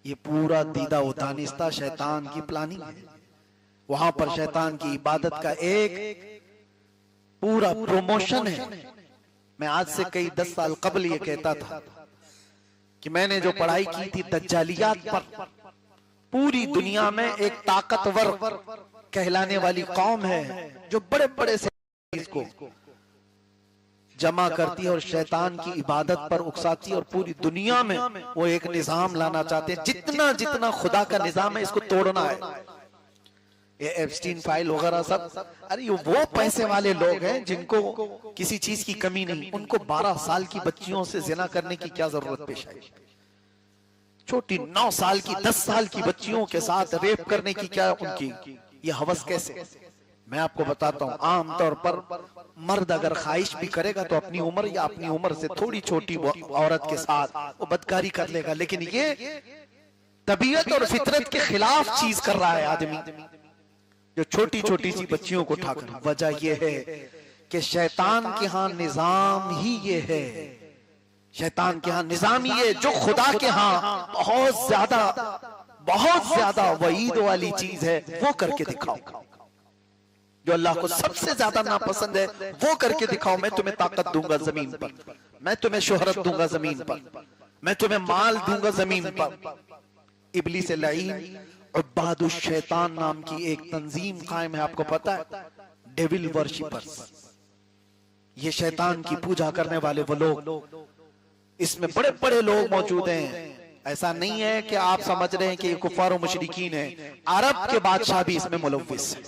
ये पूरा दीदा व दानिस्ता शैतान की प्लानिंग है। वहां पर शैतान की इबादत का एक पूरा प्रमोशन है। मैं आज से कई 10 साल कबल ये कहता था कि मैंने जो पढ़ाई की थी दज्जालियात पर, पूरी दुनिया में एक ताकतवर कहलाने वाली कौम है जो बड़े बड़े से इसको जमा करती है और शैतान की इबादत पर उकसाती है, और पूरी दुनिया में वो एक निजाम लाना चाहते हैं, जितना जितना खुदा का निजाम है इसको तोड़ना है। ये एप्स्टीन फाइल वगैरह सब, अरे वो पैसे वाले लोग हैं जिनको किसी चीज की कमी नहीं, उनको 12 साल की बच्चियों से जिना करने की क्या जरूरत पेश आई? छोटी 9 साल की 10 साल की बच्चियों के साथ रेप करने की क्या उनकी ये हवस कैसे? मैं आपको बताता हूं, आमतौर पर मर्द अगर ख्वाहिश भी करेगा तो अपनी उम्र या अपनी उम्र से थोड़ी छोटी औरत के साथ वो बदकारी कर लेगा, लेकिन ये तबीयत और फितरत के खिलाफ चीज कर रहा है आदमी, जो छोटी छोटी सी बच्चियों को उठाकर। वजह यह है कि शैतान के यहाँ निजाम ही ये है, शैतान के यहाँ निजाम ये जो खुदा के यहाँ बहुत ज्यादा वईद वाली चीज है वो करके दिखाओ। जो अल्लाह को सबसे ज्यादा नापसंद है वो करके दिखाओ। मैं तुम्हें ताकत दूंगा जमीन पर, मैं तुम्हें शोहरत दूंगा जमीन पर, मैं तुम्हें माल दूंगा जमीन पर। इब्लीस लईन उब्बादुश शैतान नाम की एक तंजीम कायम है, आपको पता है, डेविल वर्शिपर्स। ये शैतान की पूजा करने वाले वो लोग, इसमें बड़े बड़े लोग मौजूद हैं। ऐसा नहीं है कि आप समझ रहे हैं कि ये कुफार और मुशरिकीन है, अरब के बादशाह भी इसमें मुलव्विस है।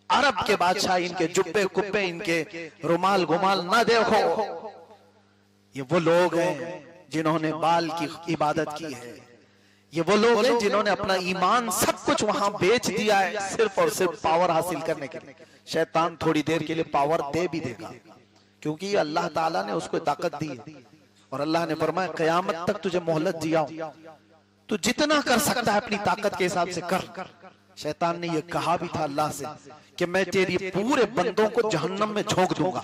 अरब के बादशाह, इनके जुब्बे कुब्बे, इनके रुमाल गुमाल ना देखो, ये वो लोग हैं जिन्होंने बाल की इबादत की है। ये वो लोग हैं जिन्होंने अपना ईमान सब कुछ वहां बेच दिया है सिर्फ और सिर्फ पावर हासिल करने के लिए। शैतान थोड़ी देर के लिए पावर दे भी देगा, क्योंकि अल्लाह ताला ने उसको ताकत दी है, और अल्लाह ने फरमाया कयामत तक तुझे मोहलत दिया हूं, तू जितना कर सकता है अपनी ताकत के हिसाब से कर। शैतान ने यह कहा भी था अल्लाह से कि मैं तेरी पूरे बंदों को जहन्नम में झोंक दूंगा,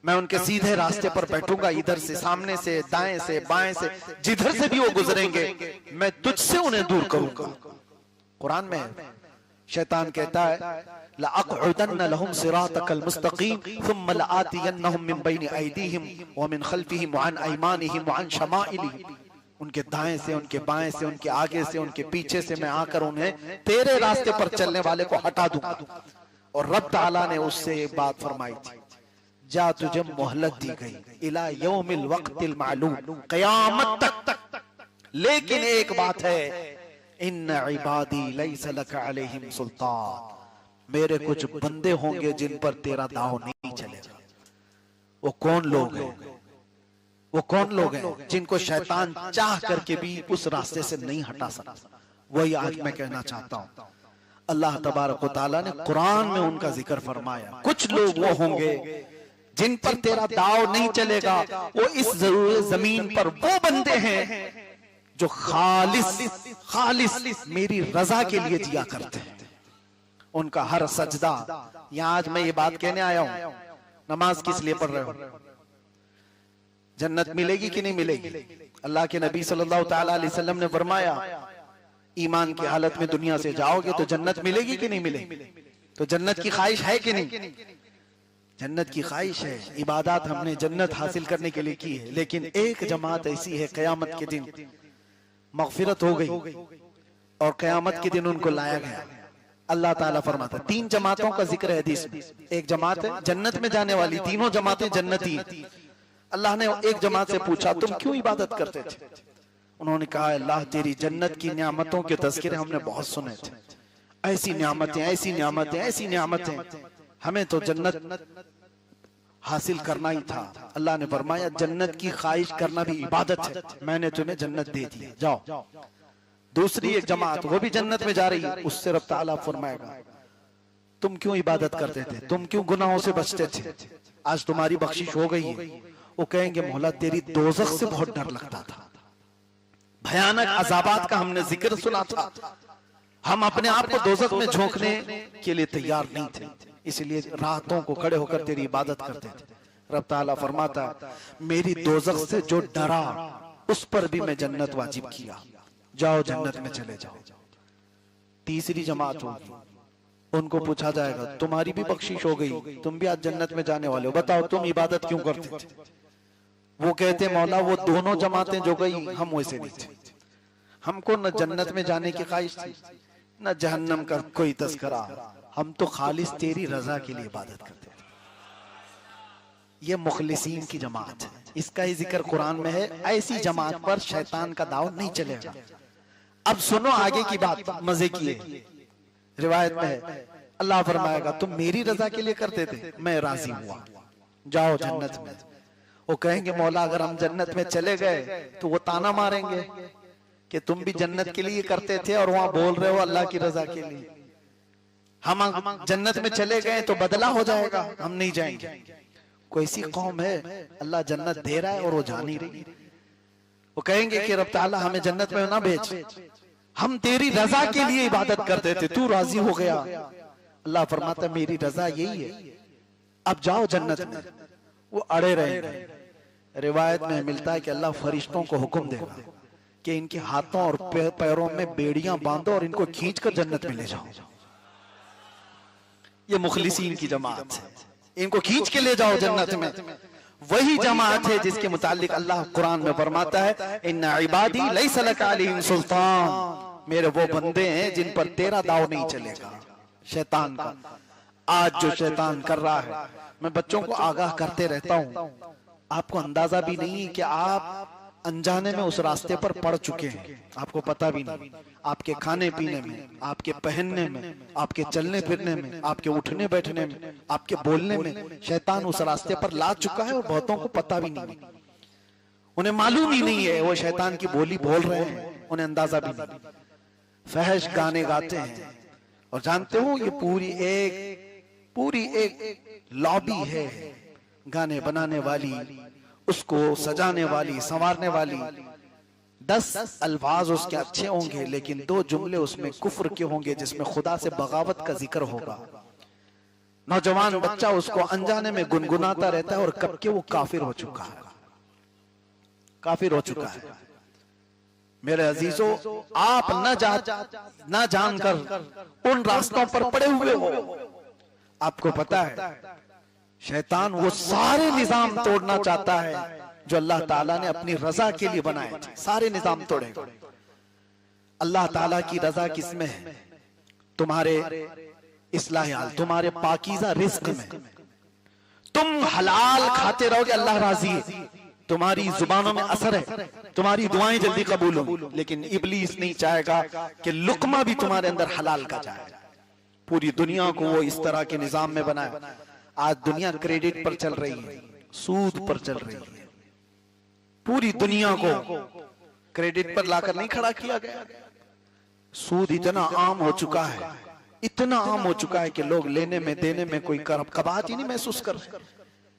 मैं उनके सीधे रास्ते पर बैठूंगा, इधर से, सामने से, दाएं से, बाएं से, जिधर से भी वो गुजरेंगे मैं तुझसे उन्हें दूर करूंगा। कुरान में शैतान कहता है लअक़उदन्न लहुम सिरातकल मुस्तक़ीम थुम्मा लआतियन्नहुम मिन बैनि ऐदीहिम व मिन खल्फिहिम व अन अयमानिहिम व अन शमाइलिहिम। उनके दाएं से, उनके बाएं से, उनके आगे से, उनके पीछे से मैं आकर उन्हें तेरे रास्ते पर चलने वाले को हटा दूंगा। और रब ताला ने उससे एक बात फरमाई थी, जा तुझे मोहलत दी गई इला यौमिल वक्तिल मालूम, क़यामत तक। लेकिन एक बात है, इन्ना इबादी लैसा लका अलैहिम सुल्तान, मेरे कुछ बंदे होंगे जिन पर तेरा दाव नहीं चलेगा। वो कौन लोग हैं? वो कौन लोग हैं जिनको शैतान चाह करके भी उस रास्ते से नहीं हटा सकता? वही आज मैं कहना चाहता हूं। अल्लाह तबारक व तआला ने कुरान में उनका जिक्र फरमाया। कुछ लोग वो होंगे जिन पर तेरा दाव नहीं चलेगा। वो इस जमीन पर वो बंदे हैं जो खालिस मेरी रजा के लिए जिया करते हैं। उनका हर सजदा, यहां आज मैं ये बात कहने आया हूं, नमाज किस लिए पढ़ रहे हो? जन्नत मिलेगी कि नहीं मिलेगी? अल्लाह के नबी सल्लल्लाहु तआला अलैहि वसल्लम ने फरमाया, ईमान की हालत में दुनिया से जाओगे तो जन्नत मिलेगी कि नहीं मिलेगी? तो जन्नत की ख्वाहिश है कि नहीं? जन्नत की ख्वाहिश है। इबादत हमने जन्नत हासिल करने के लिए की है। लेकिन एक जमात ऐसी है, कयामत के दिन मगफिरत हो गई और कयामत के दिन उनको लाया गया। अल्लाह ताला फरमाता, 3 जमातों का जिक्र है हदीस में। एक जमात है जन्नत में जाने वाली, तीनों जमातें जन्नती। अल्लाह ने एक जमात से पूछा, तुम क्यों इबादत करते थे? उन्होंने कहा, अल्लाह तेरी जन्नत की नियामतों के तज़किरे हमने बहुत सुने थे। ऐसी नियामतें, ऐसी नियामतें, ऐसी नियामतें, हमें तो जन्नत हासिल करना ही था। अल्लाह ने फरमाया, जन्नत की ख्वाहिश करना भी इबादत है, मैंने तुम्हें जन्नत दे दी, जाओ। दूसरी एक जमात, वो भी जन्नत में जा रही है, उससे रब ताला फरमाएगा, तुम क्यों इबादत करते थे? तुम क्यों गुनाहों से बचते थे? आज तुम्हारी बख्शिश हो गई है। वो कहेंगे, मौला तेरी दोज़ख से बहुत डर लगता था, भयानक अज़ाबात का हमने जिक्र सुना था, हम अपने आप को दोज़ख में झोंकने के लिए तैयार नहीं थे, इसलिए रातों को खड़े होकर तेरी इबादत करते थे। रब ताला फरमाता, मेरी दोज़ख से जो डरा उस पर भी मैं जन्नत वाजिब किया, जाओ जन्नत में चले जाओ। तीसरी जमात होगी, उनको पूछा जाएगा, तुम्हारी भी बख्शिश हो गई, तुम भी आज जन्नत में जाने वाले हो, बताओ तुम इबादत क्यों करते थे? वो कहते, मौला वो दोनों जमातें जो गई हम वैसे नहीं थे, हमको न जन्नत में जाने की ख्वाहिश थी न जहन्नम का कोई तस्करा, हम तो खालिस तेरी रजा के लिए इबादत करते थे। ये मुखलिसीन की जमात है, इसका ही जिक्र कुरान में है। ऐसी जमात पर शैतान का दाव नहीं चलेगा। अब सुनो आगे की बात, मजे की है। रिवायत में है, अल्लाह फरमाएगा, तुम मेरी रजा के लिए करते थे, मैं राजी हुआ, जाओ जन्नत में। वो कहेंगे, मौला अगर हम जन्नत में चले गए तो वो ताना मारेंगे कि तुम भी जन्नत के लिए करते थे और वहां बोल रहे हो अल्लाह की रजा के लिए। हम जन्नत में चले गए तो बदला हो जाएगा, हम नहीं जाएंगे। कोई सी कौम है, अल्लाह जन्नत दे रहा है और वो जा नहीं रही। वो कहेंगे कि रब ताला हमें जन्नत में ना भेज, हम तेरी रजा के लिए इबादत करते थे, तू राजी हो गया। अल्लाह फरमाता, मेरी रजा यही है, अब जाओ जन्नत में। वो अड़े रहेंगे। रिवायत में मिलता है कि अल्लाह फरिश्तों को हुक्म देगा कि इनके हाथों और पैरों में बेड़ियां बांधो और इनको खींचकर जन्नत में ले जाओ। ये मुखलिसीन की जमात है, इनको खींच के ले जाओ जन्नत में। वही जमात है जिसके मुतालिक अल्लाह कुरान में फरमाता है, इन्ना इबादी लैसा लका अलैहिम सुल्तान, मेरे वो बंदे हैं जिन पर तेरा दाव नहीं चलेगा, शैतान का। आज जो शैतान कर रहा है, मैं बच्चों को आगाह करते रहता हूं, आपको अंदाजा भी नहीं कि आप अनजाने में उस रास्ते पर पड़ चुके हैं, आपको पता भी नहीं। आपके खाने पीने में, आपके पहनने में, आपके चलने फिरने में, आपके उठने बैठने में, आपके बोलने में शैतान उस रास्ते पर ला चुका है और बहुतों को पता भी नहीं, उन्हें मालूम ही नहीं है वो शैतान की बोली बोल रहे हैं, उन्हें अंदाजा भी नहीं। फहश गाने गाते हैं और जानते हो ये पूरी एक लॉबी है, गाने बनाने वाली, उसको सजाने वाली, संवारने वाली। 10 अल्फाज उसके अच्छे होंगे लेकिन 2 जुमले उसमें कुफ्र के होंगे जिसमें खुदा से बगावत का जिक्र होगा। नौजवान बच्चा उसको अनजाने में गुनगुनाता रहता है और कब के वो काफिर हो चुका है, काफिर हो चुका है। मेरे अजीजों, आप न जानकर उन रास्तों पर पड़े हुए हो। आपको पता है शैतान वो सारे निजाम तोड़ना चाहता है जो अल्लाह ताला ने अपनी रजा के लिए बनाए थे, सारे निजाम तोड़ेगा। अल्लाह ताला की रजा किसमें है? तुम्हारे इस्लाह हाल, तुम्हारे पाकीज़ा रिस्क में तुम हलाल खाते रहोगे, अल्लाह राजी है, तुम्हारी जुबानों में असर है, तुम्हारी दुआएं जल्दी कबूल होंगी। लेकिन इब्लीस नहीं चाहेगा कि लुकमा भी तुम्हारे अंदर हलाल का जाए। पूरी दुनिया को वो इस तरह के निजाम में बनाए। आज दुनिया क्रेडिट पर चल रही है, सूद पर चल रही है। पूरी दुनिया को क्रेडिट पर लाकर नहीं खड़ा किया गया। सूद इतना आम हो चुका है, इतना आम हो चुका है कि लोग लेने में देने में कोई कबाहत ही नहीं महसूस कर रहे।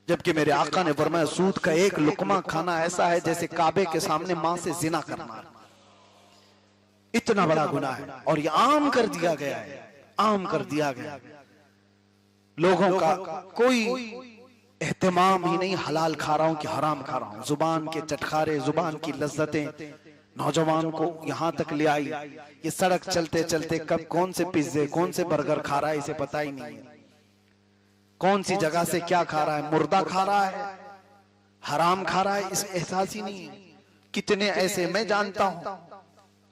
जबकि मेरे आका ने फरमाया सूद का एक लुकमा खाना ऐसा है जैसे काबे के सामने मां से जिना करना। इतना बड़ा गुनाह है और ये आम कर दिया गया है, आम कर दिया गया। लोगों का कोई एहतमाम ही नहीं, हलाल खा रहा हूं कि हराम खा रहा हूं। जुबान के चटखारे, जुबान की लज्जतें नौजवान को यहां तक ले आई। ये सड़क चलते चलते कब कौन से पिज्जे, कौन से बर्गर खा रहा है इसे पता ही नहीं है। कौन सी जगह से क्या खा रहा है, मुर्दा खा रहा है, हराम खा रहा है, इस एहसास ही नहीं है। कितने ऐसे मैं जानता हूं,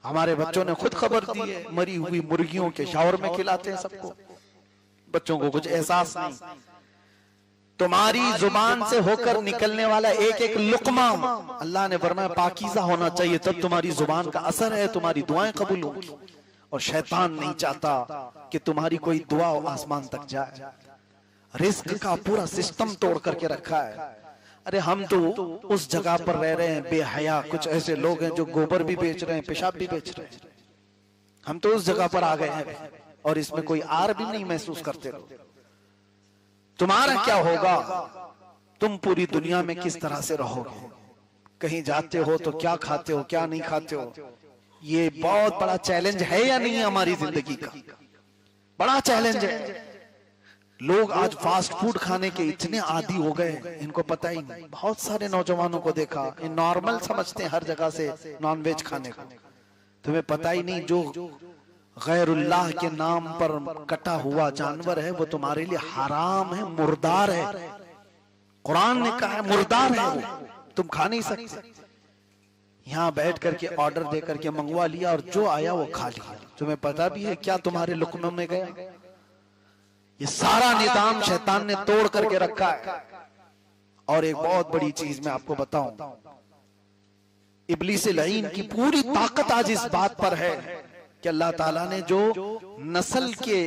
हमारे बच्चों ने खुद खबर दी है, मरी हुई मुर्गियों के शावर में खिलाते हैं सबको, बच्चों को कुछ एहसास नहीं। तुम्हारी जुबान से होकर निकलने वाला एक एक लुकमा अल्लाह ने फरमाया पाकीज़ा होना चाहिए, तब तुम्हारी जुबान का असर है, तुम्हारी दुआएं कबूल होंगी। और शैतान नहीं चाहता कि तुम्हारी कोई दुआ आसमान तक जाए। रिस्क का पूरा सिस्टम तोड़ करके रखा है। अरे हम तो उस जगह पर रह रहे हैं बेहया, कुछ ऐसे लोग हैं जो गोबर भी बेच रहे हैं, पेशाब भी बेच रहे हैं। हम तो उस जगह पर आ गए हैं और इसमें कोई आर भी नहीं महसूस करते। तुम्हारा क्या होगा, तुम पूरी दुनिया में किस तरह से रहोगे, कहीं जाते हो तो क्या खाते हो, क्या नहीं खाते हो। ये बहुत बड़ा चैलेंज है या नहीं, हमारी जिंदगी का बड़ा चैलेंज है। लोग आज फास्ट फूड खाने के इतने आदी हो गए, इनको पता ही नहीं। बहुत सारे नौजवानों को देखा, ये नॉर्मल समझते हैं हर जगह से नॉनवेज खाने को। तुम्हें पता ही नहीं जो गैरुल्लाह के नाम पर कटा हुआ जानवर है वो तुम्हारे लिए हराम है, मुर्दार है। कुरान ने कहा है मुर्दार है वो, तुम खा नहीं सकते। यहाँ बैठ करके ऑर्डर दे करके मंगवा लिया और जो आया वो खा लिया। तुम्हें पता भी है क्या तुम्हारे लुकमे में गया। ये सारा निजाम शैतान ने तोड़ करके रखा है। और एक बहुत बड़ी चीज मैं आपको बताऊं, इब्लीस लईन की पूरी ताकत आज इस बात पर है कि अल्लाह ताला ने जो नस्ल के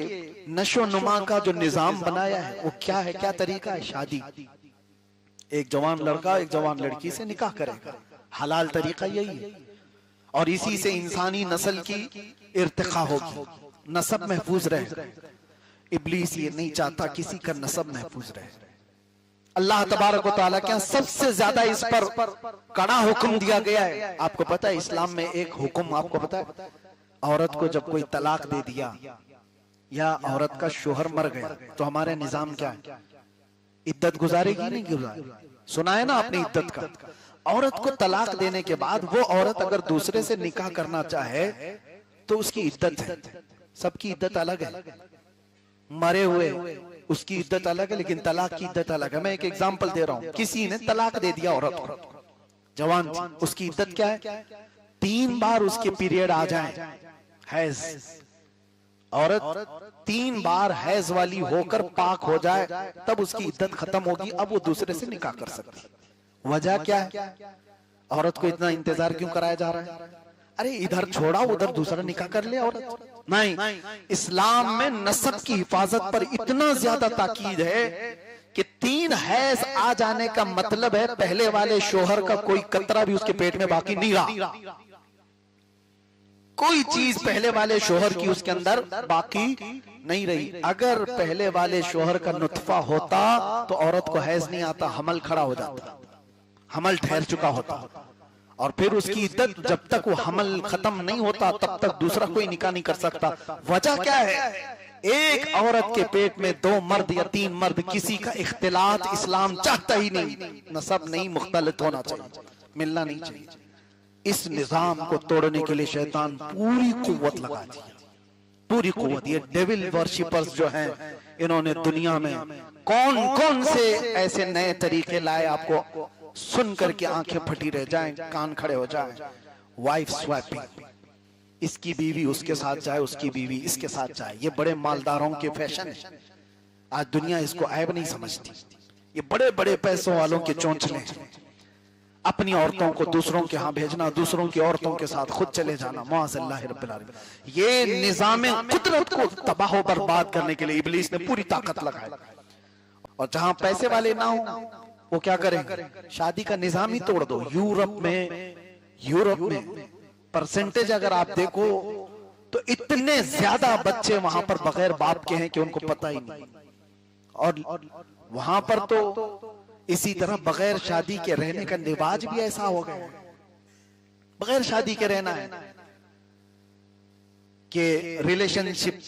नशो नुमा का जो निजाम बनाया है वो क्या है, क्या तरीका है। शादी, एक जवान लड़का एक जवान लड़की से निकाह करेगा, हलाल तरीका यही है। और इसी से इंसानी नस्ल की इर्तिका होगी, नस्ब महफूज रहे। इब्लीस ये नहीं चाहता किसी का नस्ब महफूज रहे। अल्लाह तबारक व तआला क्या सबसे ज्यादा इस पर कड़ा हुक्म दिया गया है। आपको पता है इस्लाम में एक हुक्म आपको पता है, औरत को जब कोई तलाक दे दिया या औरत का शोहर मर गया तो हमारे निजाम क्या है, इद्दत गुजारेगी नहीं गुजारेगी। सुना है ना आपने इद्दत का। औरत को तलाक देने के बाद वो औरत अगर दूसरे से निकाह करना चाहे तो उसकी इद्दत है, सबकी इद्दत अलग है। मरे हुए उसकी इद्दत अलग है लेकिन तलाक की इद्दत अलग है। मैं एक एग्जांपल दे रहा हूं, किसी ने तलाक दे दिया औरत को, जवान थी, उसकी इद्दत क्या है, 3 बार उसके पीरियड आ जाए, हैज, औरत 3 बार हैज वाली होकर पाक हो जाए तब उसकी इद्दत खत्म होगी, अब वो दूसरे से निकाह कर सकती। वजह क्या है, औरत को इतना इंतजार क्यों कराया जा रहा है। अरे इधर छोड़ा उधर दूसरा निकाह कर ले औरत। नहीं, इस्लाम में नस्ब की हिफाजत पर इतना ज्यादा ताकीद है कि 3 हैज आ जाने का मतलब है पहले वाले शोहर का कोई कतरा भी उसके पेट में बाकी नहीं रहा, कोई चीज पहले वाले शोहर की उसके अंदर बाकी नहीं रही। अगर पहले वाले शोहर का नुतफा होता तो औरत को हैज नहीं आता, हमल खड़ा हो जाता, हमल ठहर चुका होता और फिर उसकी इद्दत जब तक वो हमल खत्म नहीं होता तब तक दूसरा कोई निकाह नहीं कर सकता। वजह क्या है, एक औरत के पेट में 2 मर्द या 3 मर्द, किसी का इख्तिलात इस्लाम चाहता ही नहीं, नसब नहीं मुख्तलित होना चाहिए, मिलना नहीं चाहिए। इस निजाम को तोड़ने के लिए शैतान पूरी कुव्वत लगा दी, पूरी कुव्वत। ये डेविल वर्शिपर्स जो हैं इन्होंने दुनिया में कौन कौन से ऐसे नए तरीके लाए, आपको सुन करके आंखें फटी रह जाएं, कान खड़े हो जाएं। वाइफ स्वैपिंग, इसकी बीवी उसके साथ जाए, उसकी बीवी इसके साथ जाए। ये बड़े मालदारों के फैशन है। आज दुनिया इसको ऐब नहीं समझती। ये बड़े बड़े पैसों वालों के चौंचले हैं। अपनी औरतों को दूसरों के यहाँ भेजना, दूसरों की औरतों के साथ खुद चले जाना। मुआज़िल्लाह रब्बिल आलमीन। ये निज़ाम कुदरत को तबाह बर्बाद करने के लिए इब्लीस ने पूरी ताकत लगाई। और जहां पैसे वाले ना हो वो क्या करेंगे? शादी का निजाम ही तोड़ दो। यूरोप में परसेंटेज अगर आप देखो तो इतने ज्यादा बच्चे वहां पर बगैर बाप के हैं कि उनको पता ही नहीं। और वहां पर तो इसी तरह बगैर शादी के रहने का रिवाज भी ऐसा हो गया, बगैर शादी के रहना है कि रिलेशनशिप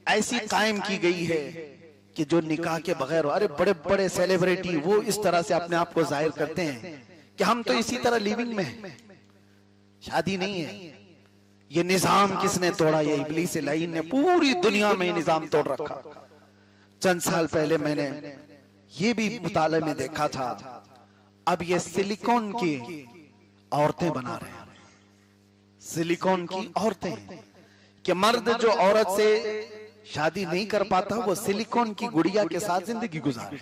ऐसी कायम की गई है कि जो निकाह के बगैर। अरे बड़े बड़े सेलिब्रिटी वो इस तरह से अपने आप को जाहिर करते हैं कि हम तो इसी तरह लिविंग में हैं, शादी नहीं है। ये निजाम किसने तोड़ा? ये इब्लीस लाइन ने पूरी दुनिया में निजाम तोड़ रखा। चंद साल पहले मैंने ये भी मुताले में देखा था, अब ये सिलिकॉन की औरतें बना रहे हैं। सिलिकॉन की औरतें कि मर्द जो औरत से शादी नहीं कर पाता वो सिलिकॉन की गुड़िया के साथ जिंदगी गुजारे,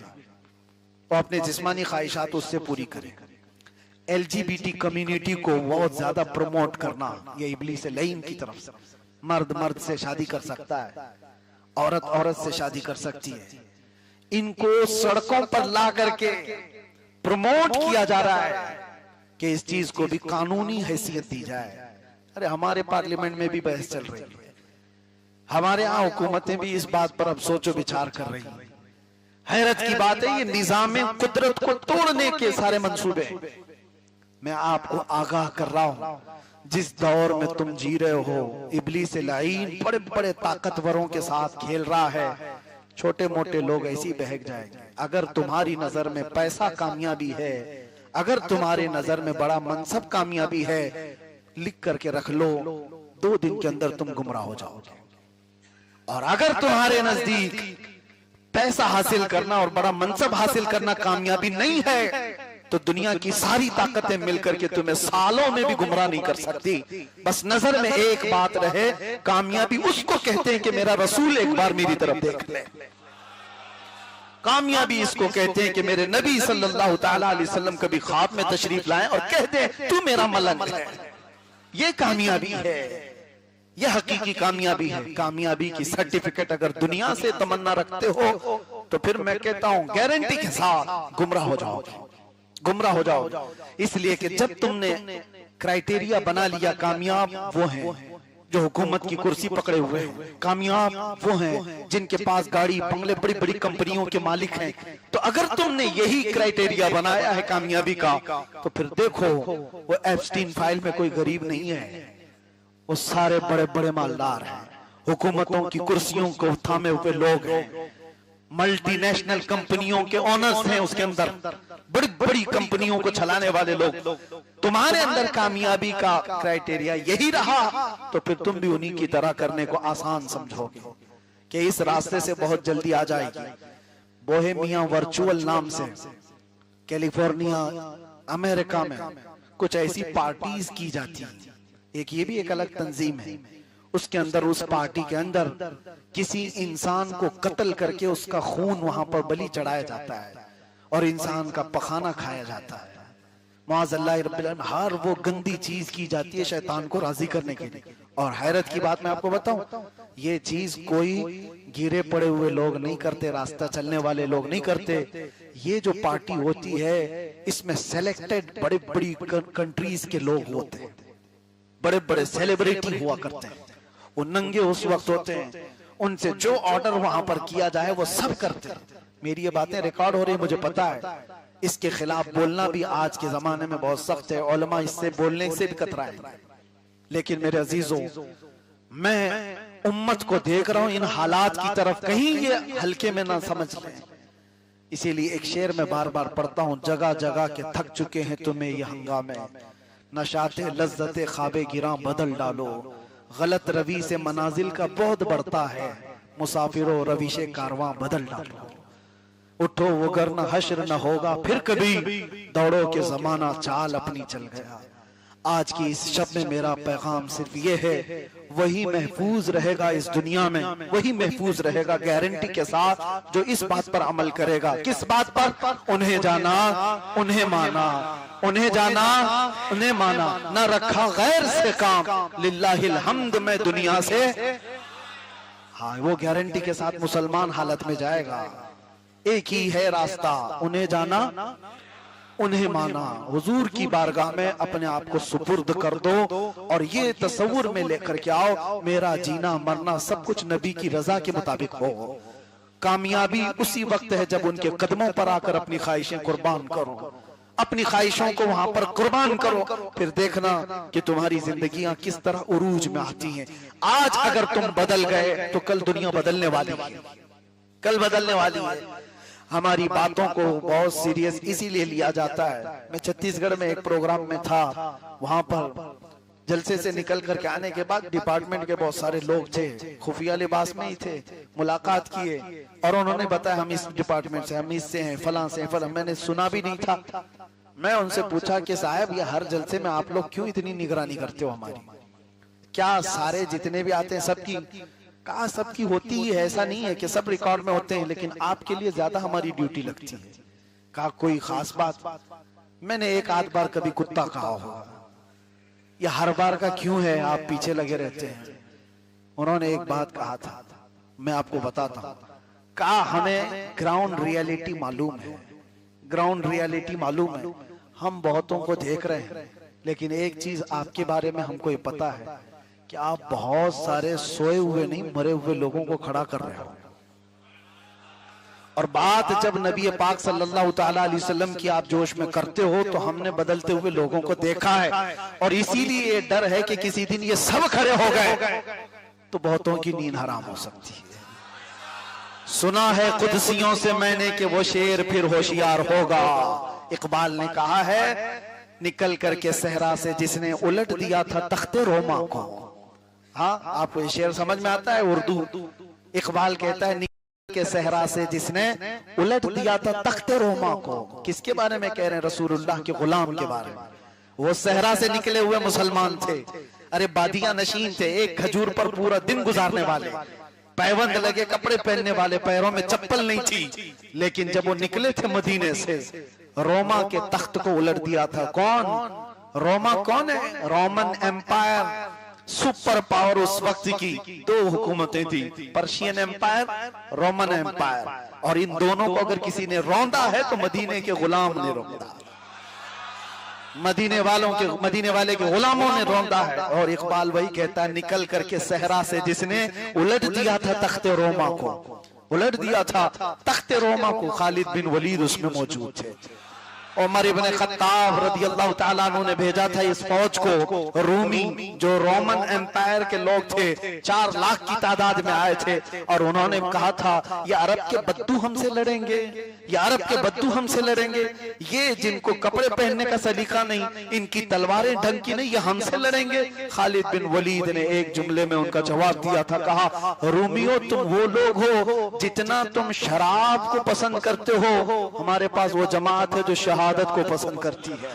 वो अपने जिस्मानी ख्वाहिशात उससे पूरी करे। LGBT कम्युनिटी को बहुत ज्यादा प्रमोट करना ये इब्लीस लाइन की तरफ से। मर्द मर्द से शादी कर सकता है, औरत औरत से शादी कर सकती है। इनको सड़कों पर ला करके प्रमोट किया जा रहा है कि इस चीज को भी कानूनी हैसियत दी जाए। अरे हमारे पार्लियामेंट में भी बहस चल रही है, हमारे यहाँ हुकूमतें भी इस बात पर अब सोचो विचार कर रही है। हैरत की बात है, ये निजाम कुदरत को तोड़ने के सारे मंसूबे। मैं आपको आगाह कर रहा हूं, जिस दौर में तुम जी रहे हो इब्लीस लाइन बड़े बड़े ताकतवरों के साथ खेल रहा है। छोटे मोटे लोग ऐसे ही बहक जाएंगे। अगर तुम्हारी नजर में पैसा कामयाबी है, अगर तुम्हारे नजर में बड़ा मनसब कामयाबी है, लिख करके रख लो, 2 दिन के अंदर तुम गुमराह हो जाओगे। और अगर तुम्हारे नजदीक पैसा हासिल करना और बड़ा मनसब हासिल करना कामयाबी नहीं है, तो दुनिया की सारी ताकतें मिलकर के तुम्हें सालों में भी गुमराह नहीं कर सकती। बस नजर में एक बात रहे, कामयाबी उसको कहते हैं कि मेरा रसूल एक बार मेरी तरफ देख ले। कामयाबी इसको कहते हैं कि मेरे नबी सल्लल्लाहु तआला अलैहि वसल्लम कभी ख्वाब में तशरीफ लाए और कह दे तू मेरा मलंग है। ये कामयाबी है, यह हकीकी कामयाबी है। कामयाबी की सर्टिफिकेट अगर दुनिया से तमन्ना रखते हो तो फिर मैं कहता हूं गारंटी के साथ गुमराह हो जाओगे, गुमराह हो जाओगे। इसलिए कि जब तुमने क्राइटेरिया बना लिया, कामयाब वो हैं जो हुकूमत की कुर्सी पकड़े हुए हैं, कामयाब वो हैं जिनके पास गाड़ी बंगले बड़ी बड़ी कंपनियों के मालिक हैं। तो अगर तुमने यही क्राइटेरिया बनाया है कामयाबी का, तो फिर देखो वो एप्स्टीन फाइल में कोई गरीब नहीं है, वो सारे बड़े बड़े मालदार हैं, हुकूमतों की कुर्सियों को थामे हुए लोग हैं, मल्टीनेशनल कंपनियों के ओनर्स हैं, उसके अंदर बड़ी बड़ी कंपनियों को चलाने वाले लोग। तुम्हारे अंदर कामयाबी का क्राइटेरिया यही रहा तो फिर तुम भी उन्हीं की तरह करने को आसान समझोगे कि इस रास्ते से बहुत जल्दी आ जाएगी। बोहेमिया वर्चुअल नाम से कैलिफोर्निया अमेरिका में कुछ ऐसी पार्टीज की जाती है। एक ये भी एक अलग तंजीम है, उसके अंदर उस पार्टी के अंदर किसी इंसान को कत्ल करके उसका खून वहां पर बलि चढ़ाया जाता है और इंसान का पखाना खाया जाता है। मुआज़ल्लाह रब्बिल आलमीन, हर वो गंदी चीज की जाती है शैतान को राजी करने के लिए। और हैरत की बात मैं आपको बताऊं, ये चीज कोई गिरे पड़े हुए लोग नहीं करते, रास्ता चलने वाले लोग नहीं करते। ये जो पार्टी होती है इसमें सेलेक्टेड बड़ी बड़ी कंट्रीज के लोग होते हैं, बड़े बड़े सेलिब्रिटी हुआ करते हैं, वो नंगे उस वक्त होते हैं, उनसे जो ऑर्डर वहां पर किया जाए वो सब करते हैं। मेरी ये बातें रिकॉर्ड हो रही है, मुझे पता है। इसके खिलाफ बोलना भी आज के जमाने में बहुत सख्त है, उलमा इससे बोलने से भी कतराए। लेकिन मेरे अजीजों, मैं उम्मत को देख रहा हूं इन हालात की तरफ, कहीं ये हल्के में ना समझ लें। इसीलिए एक शेर में बार बार पढ़ता हूं, जगह जगह के थक चुके हैं तुम्हें ये हंगामे, नशाते लज्जते ख्वाबे गिरा बदल डालो, गलत रवि से मनाजिल का बहुत बढ़ता है, मुसाफिरों रविशे कारवां बदल डालो। उठो वगरना हश्र न होगा फिर कभी, दौड़ो के जमाना चाल अपनी चल गया, आज की इस शब में मेरा पैगाम सिर्फ ये है, वही महफूज रहेगा इस दुनिया में, वही महफूज रहेगा गारंटी के साथ जो इस बात पर अमल करेगा। किस बात पर? उन्हें जाना, उन्हें माना, उन्हें जाना, उन्हें माना, न रखा गैर से काम, लिल्लाहिल हम्द में दुनिया से। हाँ, वो गारंटी के साथ मुसलमान हालत में जाएगा। एक ही है रास्ता, उन्हें जाना, उन्हें माना। हुजूर की बारगाह में अपने आप को सुपुर्द कर दो और ये तसव्वुर में लेकर के आओ, मेरा जीना मरना सब कुछ नबी की रजा के मुताबिक हो। कामयाबी उसी वक्त है जब उनके कदमों पर आकर अपनी ख्वाहिशें कुर्बान करो, अपनी ख्वाहिशों को वहां पर कुर्बान करो, फिर देखना कि तुम्हारी जिंदगियां किस तरह उरूज में आती हैं। आज अगर तुम बदल गए तो कल दुनिया बदलने वाली है, कल बदलने वाली है। हमारी बातों को बहुत सीरियस इसीलिए लिया जाता है। मैं छत्तीसगढ़ में एक प्रोग्राम में था, वहां पर जलसे से निकल करके आने के बाद डिपार्टमेंट के बहुत सारे लोग थे, खुफिया लिबास में ही थे, मुलाकात किए और उन्होंने बताया हम इस डिपार्टमेंट से, हम इससे हैं, फलां से फलां। मैंने सुना भी नहीं था। मैं उनसे पूछा कि साहब ये हर जलसे में आप लोग क्यों इतनी निगरानी करते हो हमारी? क्या सारे जितने भी आते हैं सबकी? कहा सबकी होती ही है, ऐसा नहीं है कि सब रिकॉर्ड में होते हैं, लेकिन आपके लिए ज्यादा हमारी ड्यूटी लगती है। कहा कोई खास बात? मैंने एक आध बार कभी कुत्ता कहा होगा, या हर बार का क्यों है आप पीछे लगे रहते हैं? उन्होंने एक बात कहा था, मैं आपको बताता हूं। कहा हमें ग्राउंड रियलिटी मालूम है, ग्राउंड रियलिटी मालूम है, हम बहुतों को देख रहे हैं, लेकिन एक चीज आपके बारे में हमको ये पता है कि आप बहुत सारे सोए हुए नहीं मरे हुए लोगों को खड़ा कर रहे हो। और बात जब नबी पाक सल्लल्लाहु ताला अलैहि वसल्लम की आप जोश में करते हो तो हमने बदलते हुए लोगों को देखा है, और इसीलिए ये डर है कि किसी दिन ये सब खड़े हो गए तो बहुतों की नींद हराम हो सकती है। सुना है कुदसियों से मैंने कि वो शेर फिर होशियार होगा। इकबाल ने कहा है, निकल करके सहरा से जिसने उलट दिया था तख्ते रोमा को। हाँ, आपको ये शेर समझ में आता है उर्दू? इकबाल कहता है निकल के सहरा से जिसने उलट दिया था तख्ते रोमा को। किसके बारे में कह रहे हैं? रसूलुल्लाह के गुलाम के बारे में। वो सहरा से निकले हुए मुसलमान थे, अरे बादिया नशीन थे, एक खजूर पर पूरा दिन गुजारने वाले, पैबंद लगे कपड़े पहनने वाले, पैरों में चप्पल नहीं थी, लेकिन जब वो निकले थे मदीने से, रोमा के तख्त को उलट दिया था। कौन? रोमा कौन है? रोमन एम्पायर, सुपर पावर उस वक्त की। दो हुकूमतें थी, पर्शियन एम्पायर, रोमन एम्पायर, और इन दोनों को अगर किसी ने रौंदा है तो मदीने के गुलाम ने रौंदा, मदीने वाले के गुलामों ने रौंदा है। और इकबाल वही कहता है, निकल करके सहरा से जिसने उलट दिया था तख्ते रोमा को, उलट दिया था तख्ते रोमा को। खालिद बिन वलीद उसमें मौजूद थे। उमर इब्ने खत्ताब रदियल्लाहु ताला अन्हु ने भेजा था इस फौज को, रूमी जो रोमन एम्पायर के लोग थे, 4 लाख की तादाद में आए थे, और उन्होंने कहा था ये अरब के बद्दू हमसे लड़ेंगे, ये अरब के बद्दू हमसे लड़ेंगे, ये जिनको कपड़े पहनने का सलीका नहीं, इनकी तलवारें ढंग की नहीं, ये हमसे लड़ेंगे। खालिद बिन वलीद ने एक जुमले में उनका जवाब दिया था, कहा रूमियो तुम वो लोग हो जितना तुम शराब को पसंद करते हो, हमारे पास वो जमात है जो शहादत को पसंद करती है।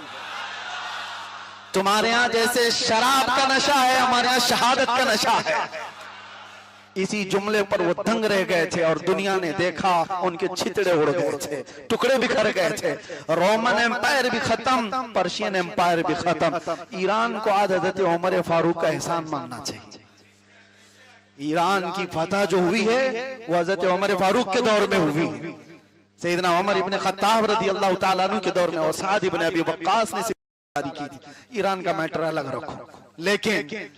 तुम्हारे यहां जैसे शराब का नशा है, हमारे यहां शहादत का नशा है। इसी जुमले पर वो दंग रह गए थे और दुनिया ने देखा, उनके छितड़े उड़ गए थे, टुकड़े बिखर गए थे। रोमन एम्पायर भी खत्म, पर्शियन एम्पायर भी खत्म। ईरान को आज हज़रत उमर फारूक का एहसान मानना चाहिए। ईरान की फतह जो हुई है वो हज़रत उमर फारूक के दौर में हुई, सैयदना उमर इब्ने खत्ताब रदियल्लाहु ताला अन्हु के दौर में, और साद इब्ने अबी वक्कास ने सिफारिश की थी। ईरान का मैटर अलग रखो, लेकिन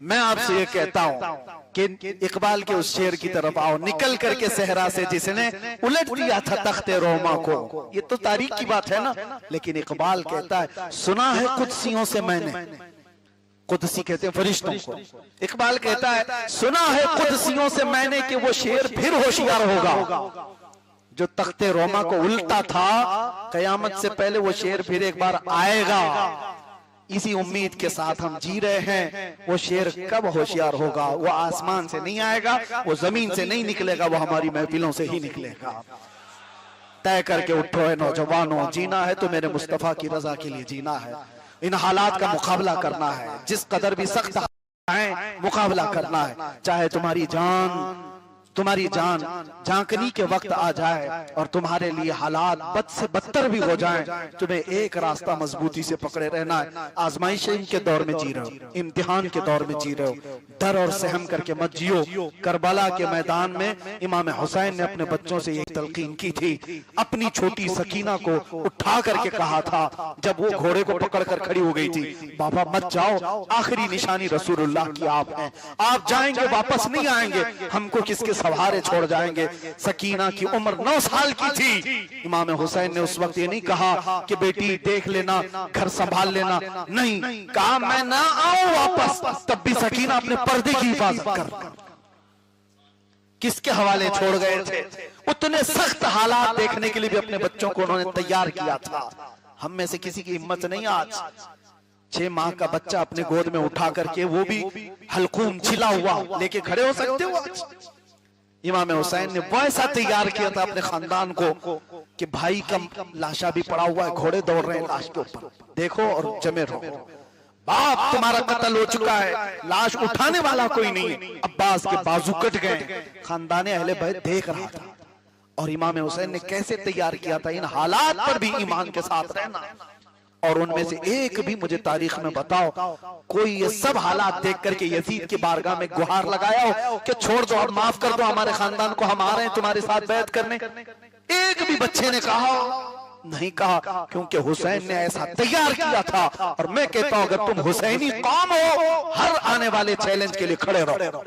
मैं आपसे ये कहता हूं कि इकबाल के उस शेर की तरफ आओ, निकल करके सहरा से जिसने उलट दिया था तख्ते रोमा को। ये तो तारीख की बात है ना, लेकिन इकबाल कहता है सुना है कुदसियों से मैंने, कुदसी कहते हैं फरिश्तों को, इकबाल कहता है सुना है कुदसियों से मैंने कि वो शेर फिर होशियार होगा। जो तख्ते रोमा को उल्टा था, कयामत से पहले वो शेर फिर एक बार आएगा। इसी उम्मीद के साथ हम जी रहे हैं। वो शेर कब होशियार होगा? वो आसमान से नहीं आएगा, वो जमीन से नहीं निकलेगा, वो हमारी महफिलों से ही निकलेगा। तय करके उठो है नौजवानों, जीना है तो मेरे मुस्तफा की रजा के लिए जीना है। इन हालात का मुकाबला करना है, जिस कदर भी सख्त है मुकाबला करना है, चाहे तुम्हारी जान झांकनी के वक्त आ जाए और तुम्हारे लिए हालात बद से बदतर भी हो जाएं, तुम्हें एक रास्ता मजबूती से पकड़े रहना है। आजमाइश के दौर में जी रहे हो, इम्तिहान के दौर में जी रहे हो, डर और सहम करके मत जियो। करबला के मैदान में इमाम हुसैन ने अपने बच्चों से यही तलकीन की थी। अपनी छोटी सकीना को उठा करके कहा था जब वो घोड़े को पकड़ कर खड़ी हो गई थी, बाबा मत जाओ, आखिरी निशानी रसूलुल्लाह की आप हैं, आप जाएंगे वापस नहीं आएंगे, हमको किसके सहारे छोड़ जाएंगे। सकीना की उम्र 9 साल की थी। इमाम हुसैन ने उस वक्त ये नहीं कहा कि बेटी देख लेना, घर संभाल लेना, नहीं कहा मैं ना आऊं वापस। तब भी सकीना अपने पर्दे की हिफाजत कर किसके हवाले छोड़ गए थे। उतने सख्त हालात देखने के लिए भी अपने बच्चों को उन्होंने तैयार किया था। हम में से किसी की हिम्मत नहीं आज 6 माह का बच्चा अपने गोद में उठा करके, वो भी हलकूम छिला हुआ, लेके खड़े हो सकते हो आज। इमाम हुसैन ने वैसा तैयार किया था अपने खानदान को कि भाई का लाशा भी पड़ा हुआ है, घोड़े दौड़ रहे हैं लाश के ऊपर, देखो और जमे रहो। बाप तुम्हारा कत्ल हो चुका है, लाश उठाने वाला कोई नहीं है। अब्बास के बाजू कट गए, खानदान अहले बैत देख रहा था। और इमाम हुसैन ने कैसे तैयार किया था इन हालात पर भी ईमान के साथ रहना। और उनमें से एक भी मुझे तारीख में बताओ कोई ये सब हालात देख करके यजीद की बारगाह में गुहार लगाया हो कि छोड़ दो और माफ कर दो हमारे खानदान को, हम आ रहे हैं तुम्हारे साथ बैत करने। एक भी बच्चे ने कहा नहीं कहा, क्योंकि हुसैन ने ऐसा तैयार किया था। और मैं कहता हूं अगर तुम हुसैनी कौम हो, हर आने वाले चैलेंज के लिए खड़े रहो,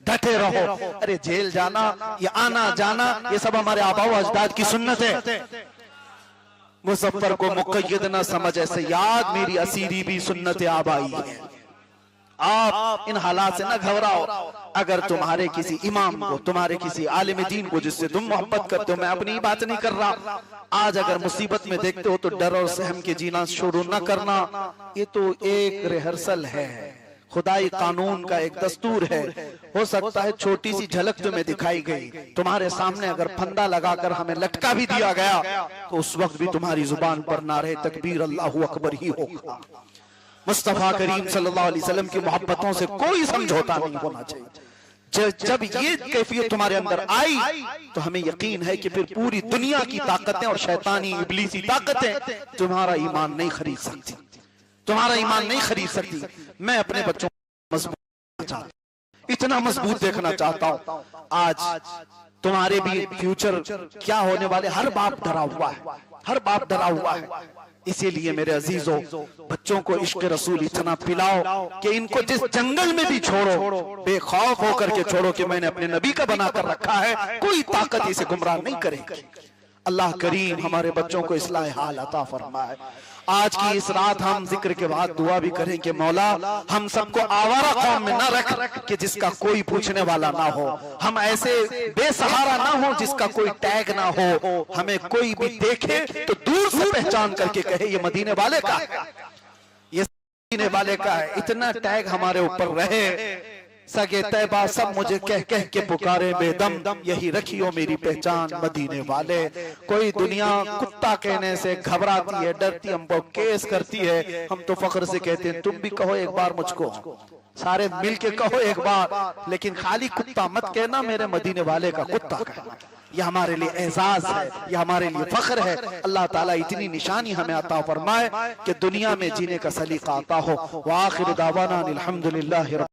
डटे रहो। अरे जेल जाना, ये आना जाना, ये सब हमारे आबाओ अजदाद की सुन्नत है। मुजफ्फर को मुक़य्यद न समझ ऐसे याद, मेरी असीरी भी सुन्नत आबाई है। आप इन हालात से न घबराओ। अगर तुम्हारे किसी इमाम को, तुम्हारे किसी आलिम दीन को जिससे तुम मोहब्बत करते हो, मैं अपनी बात नहीं कर रहा, आज अगर मुसीबत में देखते हो तो डर और सहम के जीना शुरू न करना। ये तो एक रिहर्सल है, खुदाई कानून का एक दस्तूर है। हो सकता है छोटी सी झलक तुम्हें दिखाई गई, तुम्हारे सामने अगर फंदा लगाकर हमें लटका भी दिया गया तो उस वक्त भी तुम्हारी जुबान पर ना रहे तकबीर अल्लाहु अकबर ही होगा। मुस्तफा करीम सल्लल्लाहु अलैहि वसल्लम की मोहब्बतों से कोई समझौता नहीं होना चाहिए। जब ये कैफियत तुम्हारे अंदर आई तो हमें यकीन है कि फिर पूरी दुनिया की ताकतें और शैतानी इब्लीसी ताकतें तुम्हारा ईमान नहीं खरीद सकती, तुम्हारा ईमान नहीं खरीद सकती। मैं अपने बच्चों को मजबूत चाहता हूं, इतना मजबूत देखना चाहता हूं। आज तुम्हारे भी फ्यूचर क्या होने वाले, हर बाप डरा हुआ है, हर बाप डरा हुआ है। इसीलिए मेरे अजीजों, बच्चों को इश्क रसूल इतना पिलाओ कि इनको जिस जंगल में भी छोड़ो, बेखौफ होकर के छोड़ो कि मैंने अपने नबी का बनाकर रखा है, कोई ताकत इसे गुमराह नहीं करेगी। अल्लाह करीम हमारे बच्चों को इस्लाह हाल अता फरमाए। आज की इस रात हम जिक्र के बाद दुआ भी करें कि मौला हम सबको आवारा कौम में न रख कि जिसका कोई पूछने वाला ना हो, हम ऐसे बेसहारा ना हो जिसका कोई टैग ना हो। हमें कोई भी देखे तो दूर से पहचान करके कहे ये मदीने वाले का है, ये मदीने वाले का है। इतना टैग हमारे ऊपर रहे। सगे तैबा सब मुझे कह कह के पुकारे बेदम, यही रखियो मेरी पहचान मदीने वाले। कोई दुनिया कुत्ता कहने से घबराती है, डरती, हमको केस करती है। हम तो फख्र से कहते हैं तुम भी कहो एक बार मुझको, सारे मिल के कहो एक बार, लेकिन खाली कुत्ता मत कहना, मेरे मदीने वाले का कुत्ता कहना। यह हमारे लिए एजाज है, यह हमारे लिए फख्र है। अल्लाह ताला इतनी निशानी हमें अता फरमाए कि दुनिया में जीने का सलीका आता हो। व आखिर दावाना अल्हम्दुलिल्लाह।